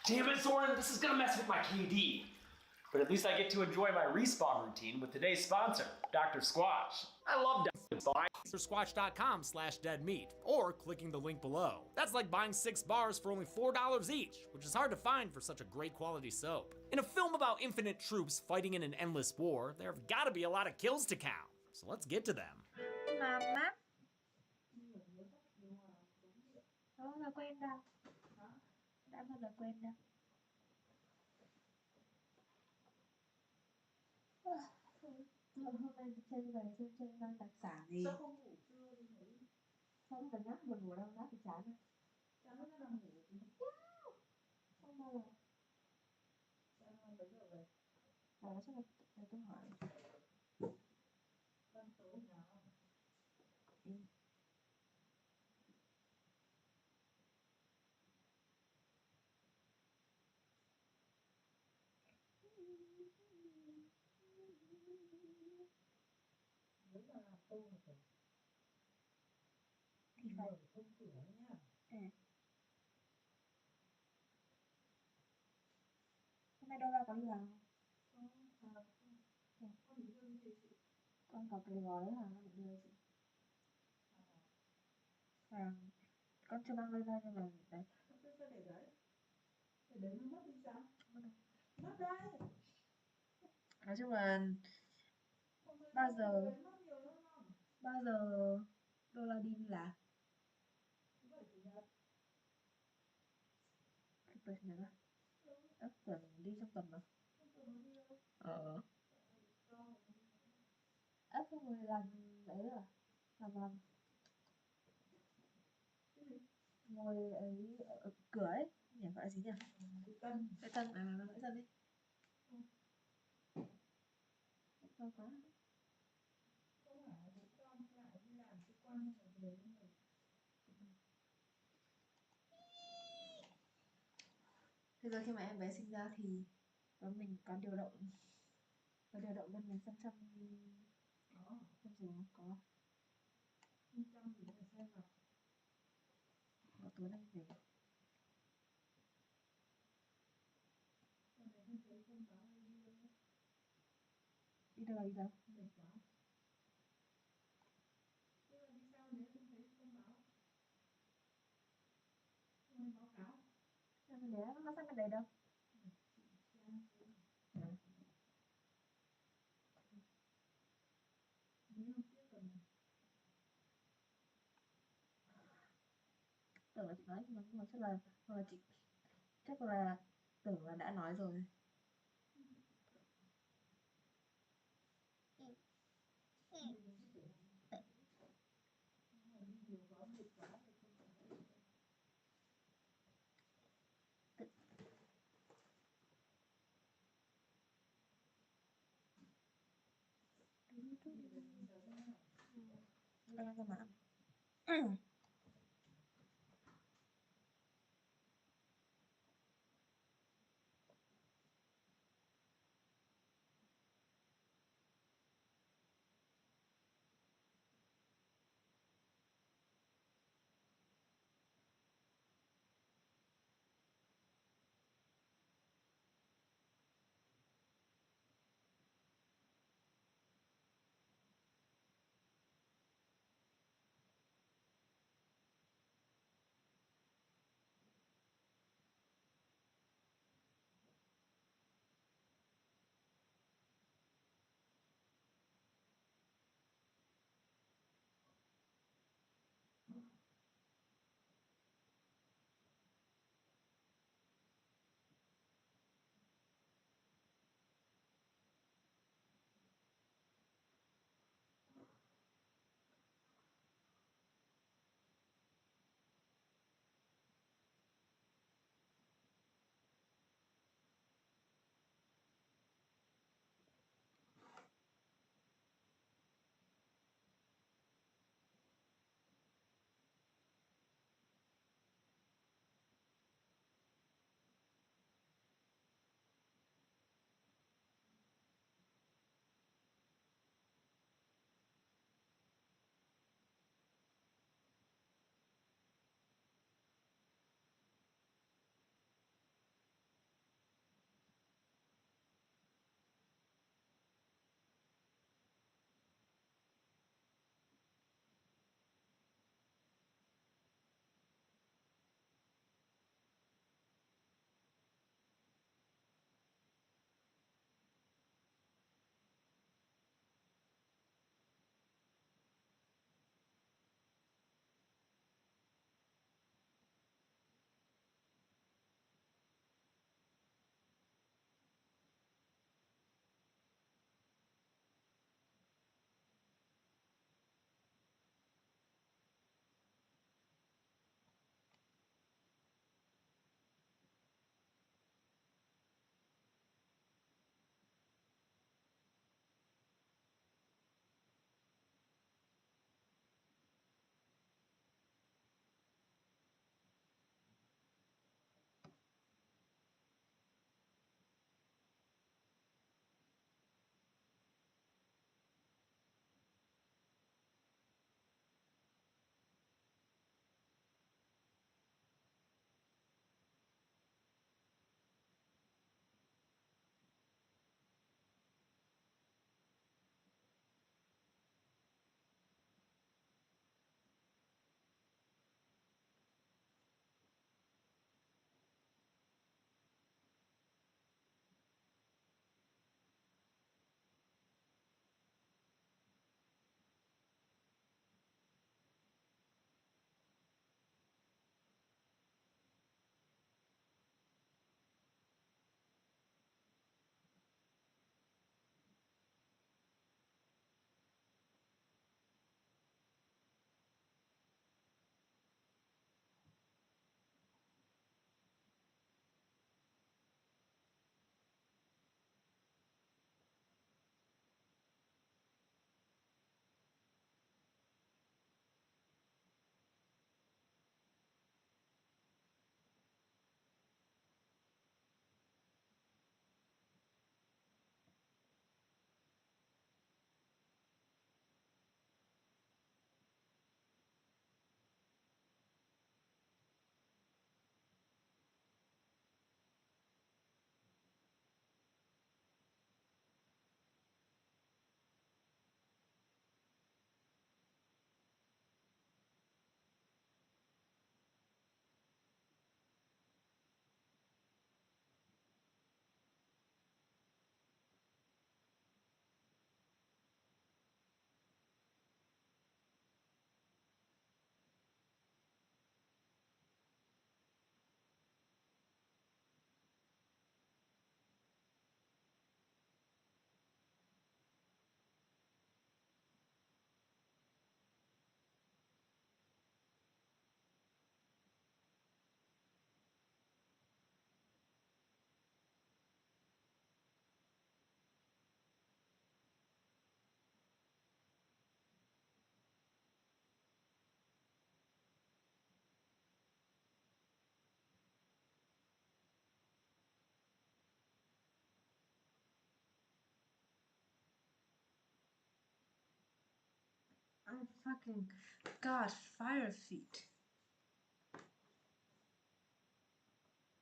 Damn it, Soren, this is gonna mess with my KD. But at least I get to enjoy my respawn routine with today's sponsor, Dr. Squatch. I love Dr. Squatch. DrSquatch.com/deadmeat, or clicking the link below. That's like buying 6 bars for only $4 each, which is hard to find for such a great quality soap. In a film about infinite troops fighting in an endless war, there have gotta be a lot of kills to count. So let's get to them. Mama. Đó là quen đâu. Đã bao giờ quen đâu. Hôm nay trên về trên ăn đặc sản gì? Sao không ngủ trưa đi nghỉ? Sao nó nhắc mình ngủ đâu đó thì chán à? Sao nó nằm ngủ? Không bao giờ. Sao nó bây giờ về? Đó chắc là tôi hỏi. Đang tối nào? Ừ. thì phải hôm nay đô la có đi làm không? Con có cái gói hàng để đưa chị. Hàng con chưa mang lên đây nhưng mà đấy. Để đấy nó mất đi sao? Mất đây. Nói chung là bao giờ đô la đi làm? Tuần chủ nhật á? Tưởng đi trong tuần mà. Xong rồi làm ấy à? Làm ngồi ấy ở cửa ấy, nhỉ gọi là gì nhỉ? Lễ tân lễ tân đi. Sao quá? Thế rồi khi mà em bé sinh ra thì mình có điều động bên mình xem rồi có tối nay về đi đâu đi đâu em bé nó sang bên đây đâu. Tưởng là chị nói nhưng mà chắc là tưởng là đã nói rồi. Đang ra mạng. fucking god, fire feet.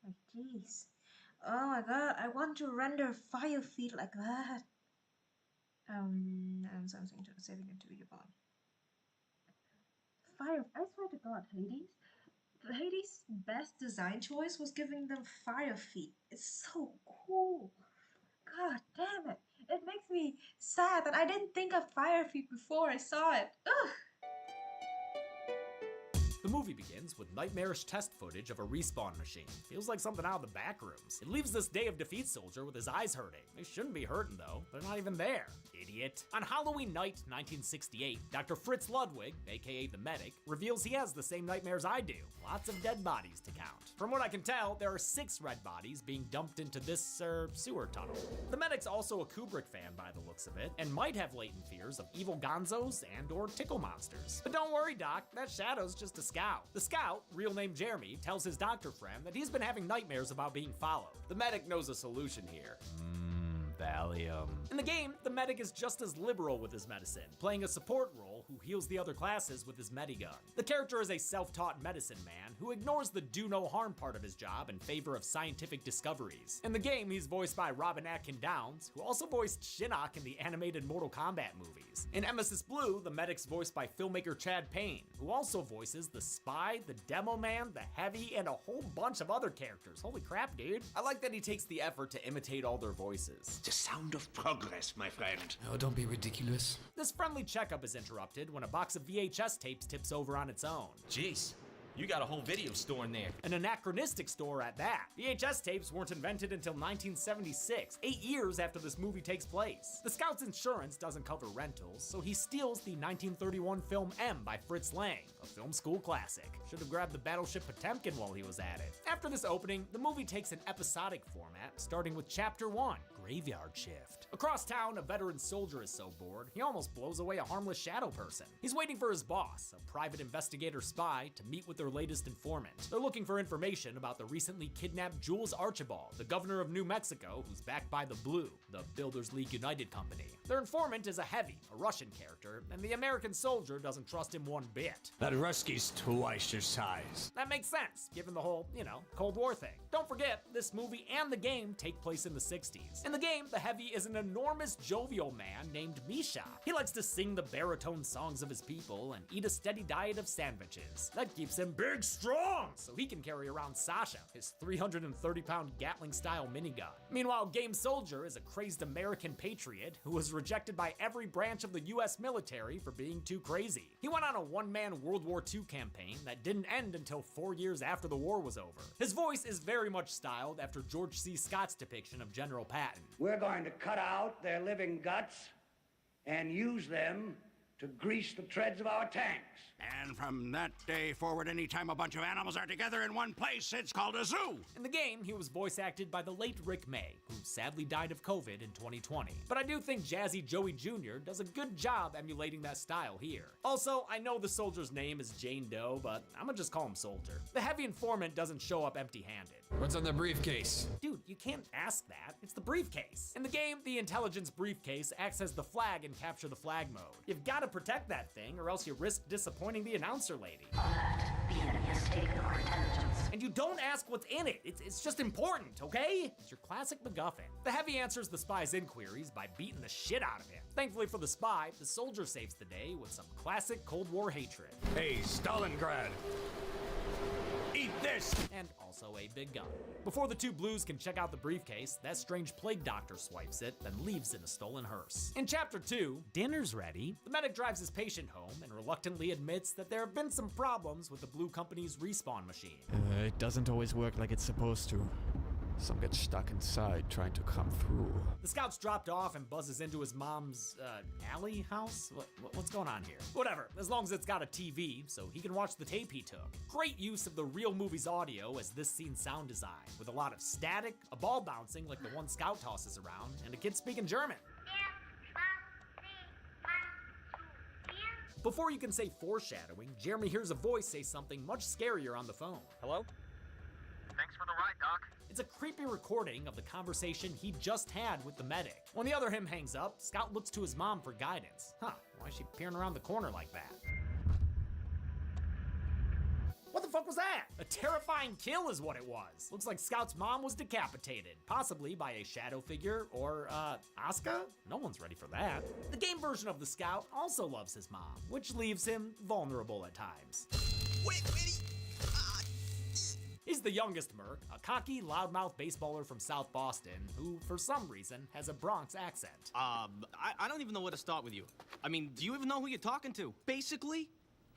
Like, jeez. Oh my god, I want to render fire feet like that. And something to saving it to your bond. Fire, I swear to god, Hades' best design choice was giving them fire feet. It's so cool. God damn it. It makes me sad that I didn't think of fire feet before I saw it. Ugh. The movie begins with nightmarish test footage of a respawn machine. Feels like something out of the back rooms. It leaves this Day of Defeat soldier with his eyes hurting. They shouldn't be hurting though. They're not even there. Idiot. On Halloween night, 1968, Dr. Fritz Ludwig, aka the medic, reveals he has the same nightmares I do. Lots of dead bodies to count. From what I can tell, there are 6 red bodies being dumped into this, sewer tunnel. The medic's also a Kubrick fan by the looks of it, and might have latent fears of evil gonzos and or tickle monsters. But don't worry, Doc, that shadow's just a scout. The scout, real name Jeremy, tells his doctor friend that he's been having nightmares about being followed. The medic knows a solution here. Valium. In the game, the medic is just as liberal with his medicine, playing a support role who heals the other classes with his medigun. The character is a self-taught medicine man who ignores the do no harm part of his job in favor of scientific discoveries. In the game, he's voiced by Robin Atkin Downs, who also voiced Shinnok in the animated Mortal Kombat movies. In Emesis Blue, the medic's voiced by filmmaker Chad Payne, who also voices the Spy, the Demo Man, the Heavy, and a whole bunch of other characters. Holy crap, dude. I like that he takes the effort to imitate all their voices. The sound of progress, my friend. Oh, don't be ridiculous. This friendly checkup is interrupted when a box of VHS tapes tips over on its own. Jeez, you got a whole video store in there. An anachronistic store at that. VHS tapes weren't invented until 1976, 8 years after this movie takes place. The scout's insurance doesn't cover rentals, so he steals the 1931 film M by Fritz Lang, a film school classic. Should have grabbed the battleship Potemkin while he was at it. After this opening, the movie takes an episodic format, starting with Chapter 1, Graveyard Shift. Across town, a veteran soldier is so bored, he almost blows away a harmless shadow person. He's waiting for his boss, a private investigator spy, to meet with their latest informant. They're looking for information about the recently kidnapped Jules Archibald, the governor of New Mexico, who's backed by the Blue, the Builders League United company. Their informant is a Heavy, a Russian character, and the American soldier doesn't trust him one bit. That Ruski's twice your size. That makes sense, given the whole, Cold War thing. Don't forget, this movie and the game take place in the 60s. In the game, the Heavy is an enormous jovial man named Misha. He likes to sing the baritone songs of his people and eat a steady diet of sandwiches. That keeps him big strong, so he can carry around Sasha, his 330-pound Gatling-style minigun. Meanwhile, Game Soldier is a crazed American patriot who was rejected by every branch of the US military for being too crazy. He went on a one-man World War II campaign that didn't end until 4 years after the war was over. His voice is very much styled after George C. Scott's depiction of General Patton. We're going to cut out their living guts and use them to grease the treads of our tanks. And from that day forward, anytime a bunch of animals are together in one place, it's called a zoo. In the game, he was voice acted by the late Rick May, who sadly died of COVID in 2020. But I do think Jazzy Joey Jr. does a good job emulating that style here. Also, I know the soldier's name is Jane Doe, but I'm gonna just call him Soldier. The Heavy informant doesn't show up empty-handed. What's on the briefcase? Dude, you can't ask that. It's the briefcase. In the game, the intelligence briefcase acts as the flag in capture the flag mode. You've got to protect that thing, or else you risk disappointing the announcer lady. The enemy has taken our intelligence. And you don't ask what's in it. It's just important, okay? It's your classic MacGuffin. The Heavy answers the spy's inquiries by beating the shit out of him. Thankfully for the spy, the soldier saves the day with some classic Cold War hatred. Hey, Stalingrad! Eat this! And also a big gun. Before the two Blues can check out the briefcase, that strange plague doctor swipes it, then leaves in a stolen hearse. In Chapter 2, Dinner's Ready, the medic drives his patient home and reluctantly admits that there have been some problems with the Blue Company's respawn machine. It doesn't always work like it's supposed to. Some get stuck inside trying to come through. The scout's dropped off and buzzes into his mom's, alley house? What's going on here? Whatever, as long as it's got a TV, so he can watch the tape he took. Great use of the real movie's audio as this scene's sound design, with a lot of static, a ball bouncing like the one Scout tosses around, and a kid speaking German. Before you can say foreshadowing, Jeremy hears a voice say something much scarier on the phone. Hello? Thanks for the ride, Doc. It's a creepy recording of the conversation he just had with the medic. When the other him hangs up, Scout looks to his mom for guidance. Why is she peering around the corner like that? What the fuck was that? A terrifying kill is what it was. Looks like Scout's mom was decapitated, possibly by a shadow figure or, Asuka? No one's ready for that. The game version of the Scout also loves his mom, which leaves him vulnerable at times. Wait. He's the youngest merc, a cocky, loudmouth baseballer from South Boston, who, for some reason, has a Bronx accent. I don't even know where to start with you. I mean, do you even know who you're talking to? Basically,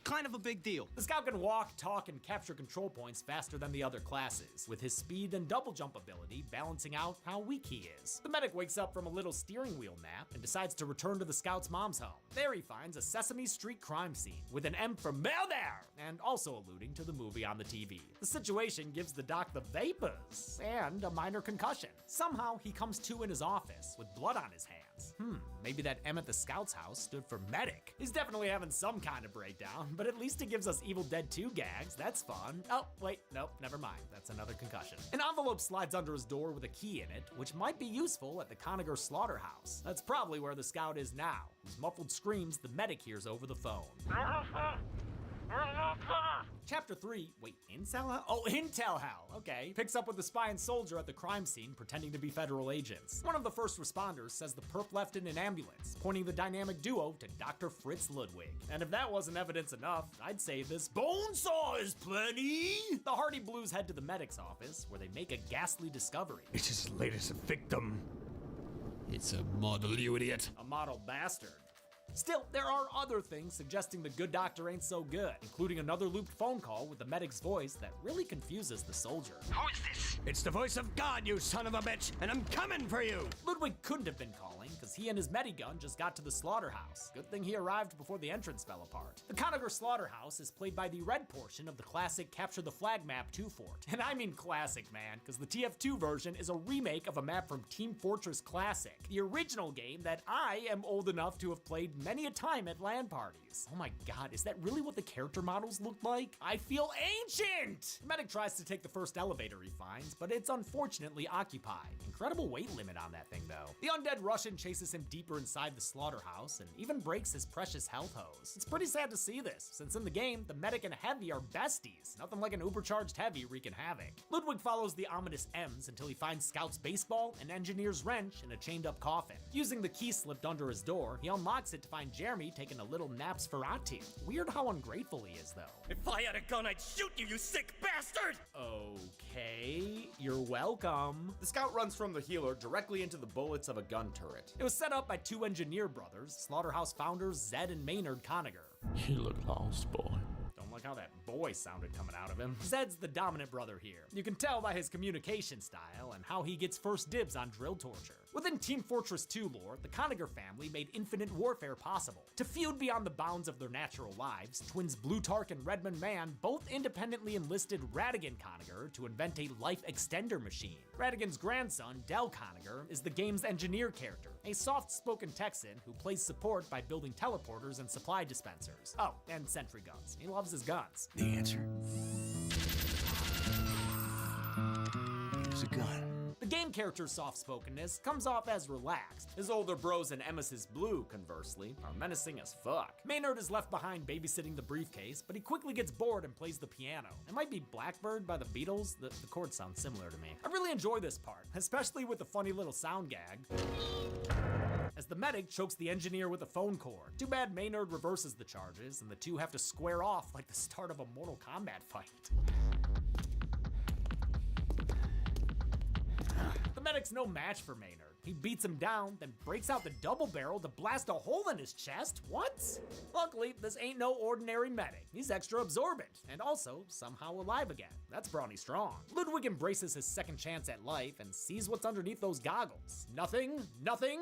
kind of a big deal. The Scout can walk, talk, and capture control points faster than the other classes, with his speed and double jump ability balancing out how weak he is. The medic wakes up from a little steering wheel nap and decides to return to the Scout's mom's home. There he finds a Sesame Street crime scene, with an M for murder, and also alluding to the movie on the TV. The situation gives the doc the vapors, and a minor concussion. Somehow, he comes to in his office, with blood on his hands. Maybe that M at the Scout's house stood for medic. He's definitely having some kind of breakdown, but at least it gives us Evil Dead 2 gags, that's fun. Oh, wait, nope, never mind, that's another concussion. An envelope slides under his door with a key in it, which might be useful at the Conager slaughterhouse. That's probably where the Scout is now, whose muffled screams the medic hears over the phone. Chapter 3, wait, Incel Hell? Oh, Intel Hell, okay. Picks up with the spy and soldier at the crime scene pretending to be federal agents. One of the first responders says the perp left in an ambulance, pointing the dynamic duo to Dr. Fritz Ludwig. And if that wasn't evidence enough, I'd say this bone saw is plenty! The Hardy Blues head to the medic's office, where they make a ghastly discovery. It's his latest victim. It's a model, you idiot. A model bastard. Still, there are other things suggesting the good doctor ain't so good, including another looped phone call with the medic's voice that really confuses the soldier. Who is this? It's the voice of God, you son of a bitch, and I'm coming for you! Ludwig couldn't have been calling, because he and his medigun just got to the slaughterhouse. Good thing he arrived before the entrance fell apart. The Conager slaughterhouse is played by the red portion of the classic Capture the Flag map 2 fort. And I mean classic, man, because the TF2 version is a remake of a map from Team Fortress Classic, the original game that I am old enough to have played many a time at LAN parties. Oh my god, is that really what the character models look like? I feel ancient! The medic tries to take the first elevator he finds, but it's unfortunately occupied. Incredible weight limit on that thing though. The undead Russian chases him deeper inside the slaughterhouse and even breaks his precious health hose. It's pretty sad to see this, since in the game, the medic and Heavy are besties. Nothing like an ubercharged Heavy wreaking havoc. Ludwig follows the ominous M's until he finds Scout's baseball, an engineer's wrench, and a chained up coffin. Using the key slipped under his door, he unlocks it to find Jeremy taking a little Napsferatu. Weird how ungrateful he is though. If I had a gun, I'd shoot you, you sick bastard! Okay, you're welcome. The Scout runs from the healer directly into the bullets of a gun turret. It was set up by two engineer brothers, Slaughterhouse founders Zed and Maynard Conager. You look lost, boy. Don't like how that boy sounded coming out of him. Zed's the dominant brother here. You can tell by his communication style and how he gets first dibs on drill torture. Within Team Fortress 2 lore, the Conager family made infinite warfare possible. To feud beyond the bounds of their natural lives, twins Blutarch and Redmond Man both independently enlisted Radigan Conager to invent a life extender machine. Radigan's grandson, Del Conager, is the game's engineer character, a soft-spoken Texan who plays support by building teleporters and supply dispensers. Oh, and sentry guns. He loves his guns. The answer is a gun. The game character's soft-spokenness comes off as relaxed. His older bros and Emesis Blue, conversely, are menacing as fuck. Maynard is left behind babysitting the briefcase, but he quickly gets bored and plays the piano. It might be Blackbird by the Beatles. The chords sound similar to me. I really enjoy this part, especially with the funny little sound gag as the medic chokes the engineer with a phone cord. Too bad Maynard reverses the charges, and the two have to square off like the start of a Mortal Kombat fight. The medic's no match for Maynard. He beats him down, then breaks out the double barrel to blast a hole in his chest? What? Luckily, this ain't no ordinary medic. He's extra absorbent, and also somehow alive again. That's brawny strong. Ludwig embraces his second chance at life and sees what's underneath those goggles. Nothing,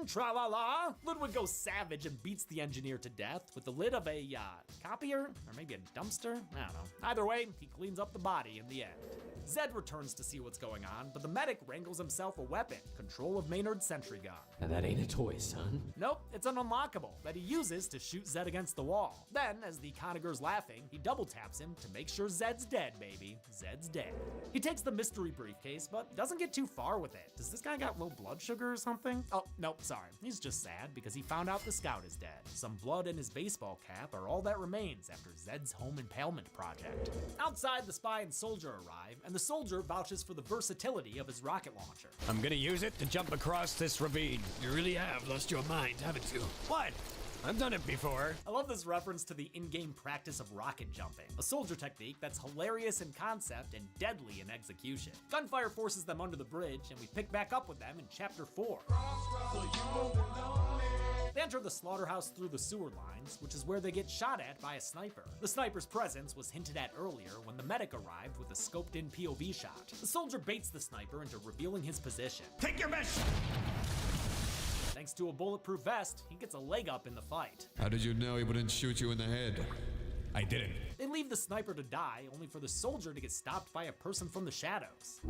tra-la-la. Ludwig goes savage and beats the engineer to death with the lid of a, copier? Or maybe a dumpster? I don't know. Either way, he cleans up the body in the end. Zed returns to see what's going on, but the medic wrangles himself a weapon, control of Maynard's sentry gun. Now that ain't a toy, son. Nope, it's an unlockable that he uses to shoot Zed against the wall. Then, as the Conagur's laughing, he double taps him to make sure Zed's dead, baby. Zed's dead. He takes the mystery briefcase, but doesn't get too far with it. Does this guy got low blood sugar or something? Oh, nope, sorry. He's just sad because he found out the scout is dead. Some blood in his baseball cap are all that remains after Zed's home impalement project. Outside, the spy and soldier arrive, and the soldier vouches for the versatility of his rocket launcher. I'm gonna use it to jump across this ravine. You really have lost your mind, haven't you? What? I've done it before. I love this reference to the in-game practice of rocket jumping, a soldier technique that's hilarious in concept and deadly in execution. Gunfire forces them under the bridge, and we pick back up with them in Chapter 4. They enter the slaughterhouse through the sewer lines, which is where they get shot at by a sniper. The sniper's presence was hinted at earlier when the medic arrived with a scoped-in POV shot. The soldier baits the sniper into revealing his position. Take your best! Thanks to a bulletproof vest, he gets a leg up in the fight. How did you know he wouldn't shoot you in the head? I didn't. They leave the sniper to die, only for the soldier to get stopped by a person from the shadows.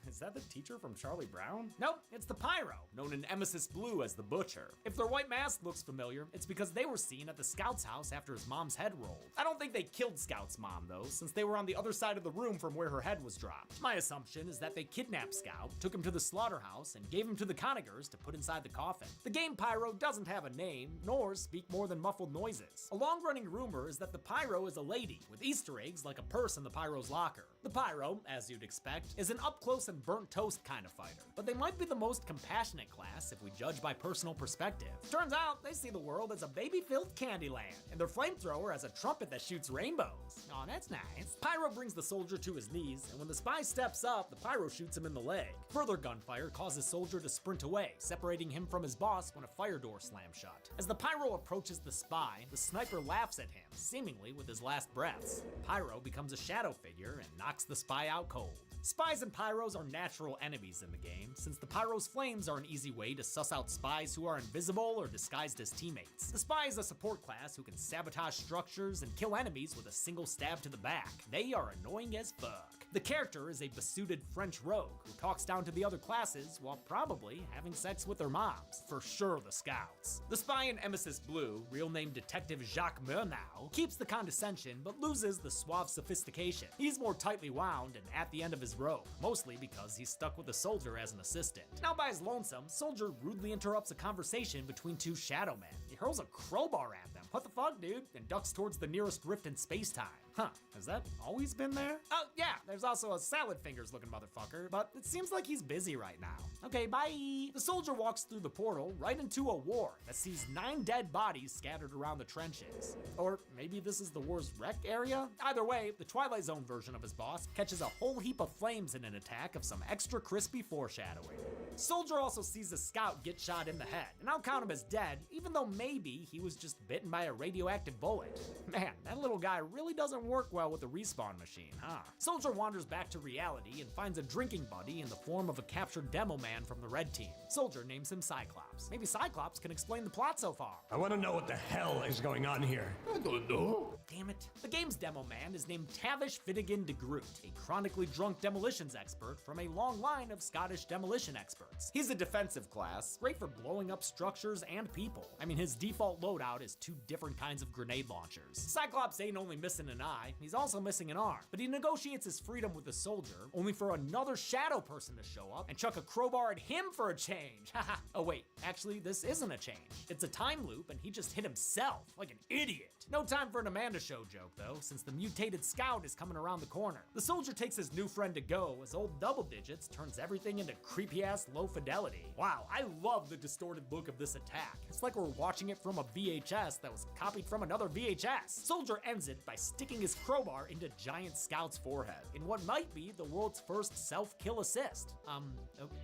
Is that the teacher from Charlie Brown? Nope, it's the Pyro, known in Emesis Blue as the Butcher. If their white mask looks familiar, it's because they were seen at the Scout's house after his mom's head rolled. I don't think they killed Scout's mom though, since they were on the other side of the room from where her head was dropped. My assumption is that they kidnapped Scout, took him to the slaughterhouse, and gave him to the Conagurs to put inside the coffin. The game Pyro doesn't have a name, nor speak more than muffled noises. A long-running rumor is that the Pyro is a lady, with Easter eggs like a purse in the Pyro's locker. The Pyro, as you'd expect, is an up-close and burnt toast kind of fighter, but they might be the most compassionate class if we judge by personal perspective. Turns out, they see the world as a baby-filled candy land, and their flamethrower as a trumpet that shoots rainbows. Aw, that's nice. Pyro brings the soldier to his knees, and when the spy steps up, the Pyro shoots him in the leg. Further gunfire causes soldier to sprint away, separating him from his boss when a fire door slams shut. As the Pyro approaches the spy, the sniper laughs at him, seemingly with his last breaths. Pyro becomes a shadow figure and knocks the spy out cold. Spies and Pyros are natural enemies in the game, since the Pyro's flames are an easy way to suss out spies who are invisible or disguised as teammates. The spy is a support class who can sabotage structures and kill enemies with a single stab to the back. They are annoying as fuck. The character is a besuited French rogue who talks down to the other classes while probably having sex with their moms. For sure the Scouts. The spy in Emesis Blue, real name Detective Jacques Murnau, keeps the condescension but loses the suave sophistication. He's more tightly wound and at the end of his rope, mostly because he's stuck with a soldier as an assistant. Now by his lonesome, soldier rudely interrupts a conversation between two shadow men. He hurls a crowbar at them. What the fuck, dude? And ducks towards the nearest rift in space-time. Huh, has that always been there? Oh, yeah, there's also a salad fingers looking motherfucker, but it seems like he's busy right now. Okay, bye. The soldier walks through the portal right into a war that sees 9 dead bodies scattered around the trenches. Or maybe this is the war's wreck area? Either way, the Twilight Zone version of his boss catches a whole heap of flames in an attack of some extra crispy foreshadowing. Soldier also sees a scout get shot in the head, and I'll count him as dead, even though maybe he was just bitten by a radioactive bullet. Man, that little guy really doesn't work well with the respawn machine, huh? Soldier wanders back to reality and finds a drinking buddy in the form of a captured demo man from the red team. Soldier names him Cyclops. Maybe Cyclops can explain the plot so far. I want to know what the hell is going on here. I don't know. Damn it. The game's demo man is named Tavish Finnegan de Groot, a chronically drunk demolitions expert from a long line of Scottish demolition experts. He's a defensive class, great for blowing up structures and people. I mean, his default loadout is 2 different kinds of grenade launchers. Cyclops ain't only missing an eye, he's also missing an arm, but he negotiates his freedom with the soldier, only for another shadow person to show up and chuck a crowbar at him for a change. Haha. Oh wait, actually this isn't a change. It's a time loop and he just hit himself, like an idiot. No time for an Amanda Show joke though, since the mutated scout is coming around the corner. The soldier takes his new friend to go as old double digits turns everything into creepy ass low fidelity. Wow, I love the distorted look of this attack. It's like we're watching it from a VHS that was copied from another VHS. Soldier ends it by sticking his crowbar into Giant Scout's forehead in what might be the world's first self-kill assist.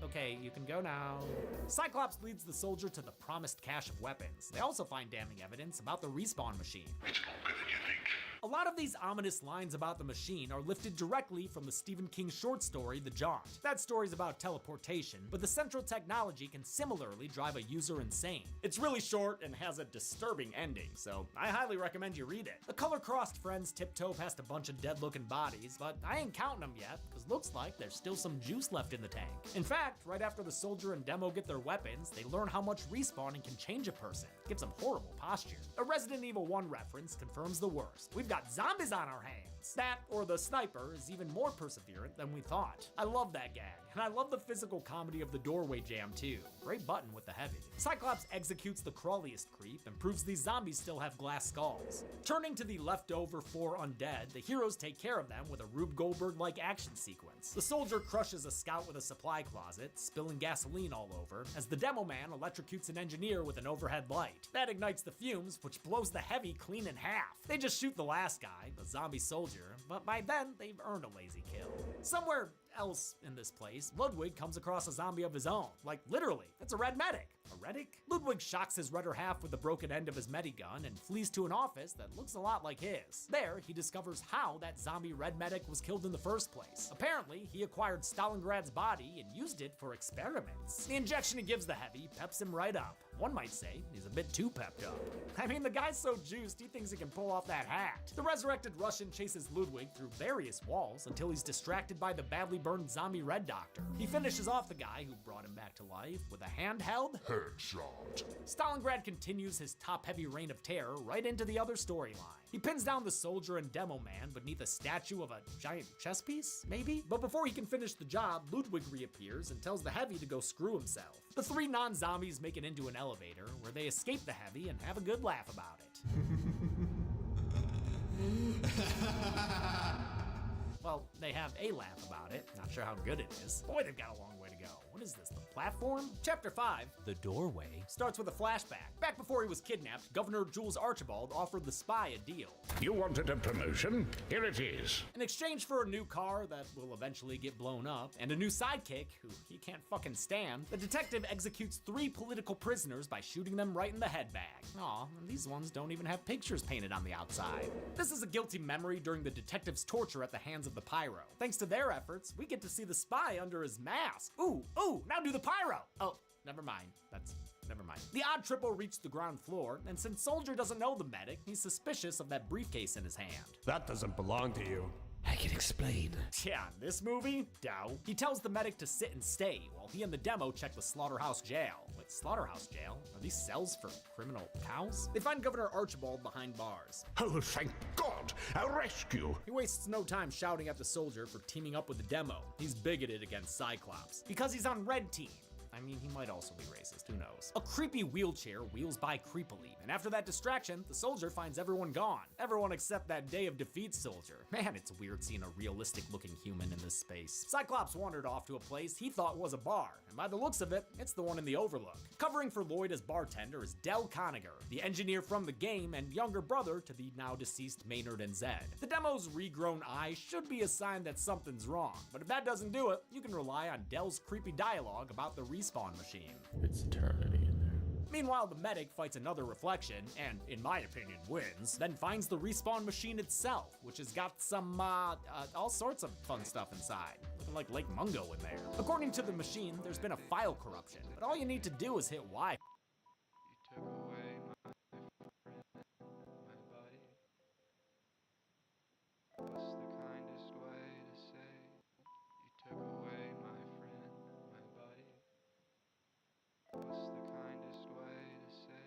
Okay, you can go now. Cyclops leads the soldier to the promised cache of weapons. They also find damning evidence about the respawn machine. It's longer than you think. A lot of these ominous lines about the machine are lifted directly from the Stephen King short story, The Jaunt. That story's about teleportation, but the central technology can similarly drive a user insane. It's really short and has a disturbing ending, so I highly recommend you read it. The color-crossed friends tiptoe past a bunch of dead-looking bodies, but I ain't counting them yet, because looks like there's still some juice left in the tank. In fact, right after the soldier and demo get their weapons, they learn how much respawning can change a person. It gives them horrible posture. A Resident Evil 1 reference confirms the worst. We've got zombies on our hands. That, or the sniper, is even more perseverant than we thought. I love that gag, and I love the physical comedy of the doorway jam too. Great button with the heavy. Cyclops executes the crawliest creep and proves these zombies still have glass skulls. Turning to the leftover 4 undead, the heroes take care of them with a Rube Goldberg-like action sequence. The soldier crushes a scout with a supply closet, spilling gasoline all over, as the demo man electrocutes an engineer with an overhead light. That ignites the fumes, which blows the heavy clean in half. They just shoot the last guy, the zombie soldier, but by then they've earned a lazy kill. Somewhere else in this place, Ludwig comes across a zombie of his own. Like, literally, it's a red medic. A Reddick? Ludwig shocks his redder half with the broken end of his medigun and flees to an office that looks a lot like his. There, he discovers how that zombie red medic was killed in the first place. Apparently, he acquired Stalingrad's body and used it for experiments. The injection he gives the heavy peps him right up. One might say he's a bit too pepped up. I mean, the guy's so juiced, he thinks he can pull off that hat. The resurrected Russian chases Ludwig through various walls until he's distracted by the badly burned zombie red doctor. He finishes off the guy who brought him back to life with a handheld headshot. Stalingrad continues his top-heavy reign of terror right into the other storyline. He pins down the soldier and demo man beneath a statue of a giant chess piece, maybe? But before he can finish the job, Ludwig reappears and tells the heavy to go screw himself. The 3 non-zombies make it into an elevator where they escape the heavy and have a good laugh about it. Well, they have a laugh about it. Not sure how good it is. Boy, they've got a long way to go. What is this, the platform? Chapter 5, The Doorway, starts with a flashback. Back before he was kidnapped, Governor Jules Archibald offered the spy a deal. You wanted a promotion? Here it is. In exchange for a new car that will eventually get blown up, and a new sidekick who he can't fucking stand, the detective executes 3 political prisoners by shooting them right in the head bag. Aw, and these ones don't even have pictures painted on the outside. This is a guilty memory during the detective's torture at the hands of the pyro. Thanks to their efforts, we get to see the spy under his mask. Ooh, now do the pyro! Oh, never mind. Never mind. The odd triple reached the ground floor, and since Soldier doesn't know the medic, he's suspicious of that briefcase in his hand. That doesn't belong to you. I can explain. Yeah, in this movie, doubt. He tells the medic to sit and stay while he and the demo check the slaughterhouse jail. Wait, slaughterhouse jail? Are these cells for criminal cows? They find Governor Archibald behind bars. Oh, thank God! A rescue! He wastes no time shouting at the soldier for teaming up with the demo. He's bigoted against Cyclops because he's on Red Team. I mean, he might also be racist, who knows? A creepy wheelchair wheels by creepily, and after that distraction, the soldier finds everyone gone. Everyone except that Day of Defeat soldier. Man, it's weird seeing a realistic-looking human in this space. Cyclops wandered off to a place he thought was a bar, and by the looks of it, it's the one in the Overlook. Covering for Lloyd as bartender is Del Conager, the engineer from the game and younger brother to the now-deceased Maynard and Zed. The demo's regrown eye should be a sign that something's wrong, but if that doesn't do it, you can rely on Del's creepy dialogue about the respawn machine. It's eternity in there. Meanwhile, the medic fights another reflection, and, in my opinion, wins, then finds the respawn machine itself, which has got some, all sorts of fun stuff inside. Looking like Lake Mungo in there. According to the machine, there's been a file corruption, but all you need to do is hit Y. You took away my friend, my body. What's the kindest way to say? You took away my friend, my body. What's the kindest way to say?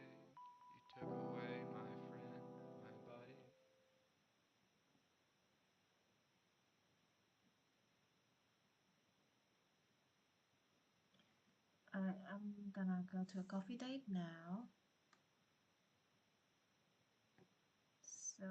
You took away my friend, my body. I'm gonna go to a coffee date now. So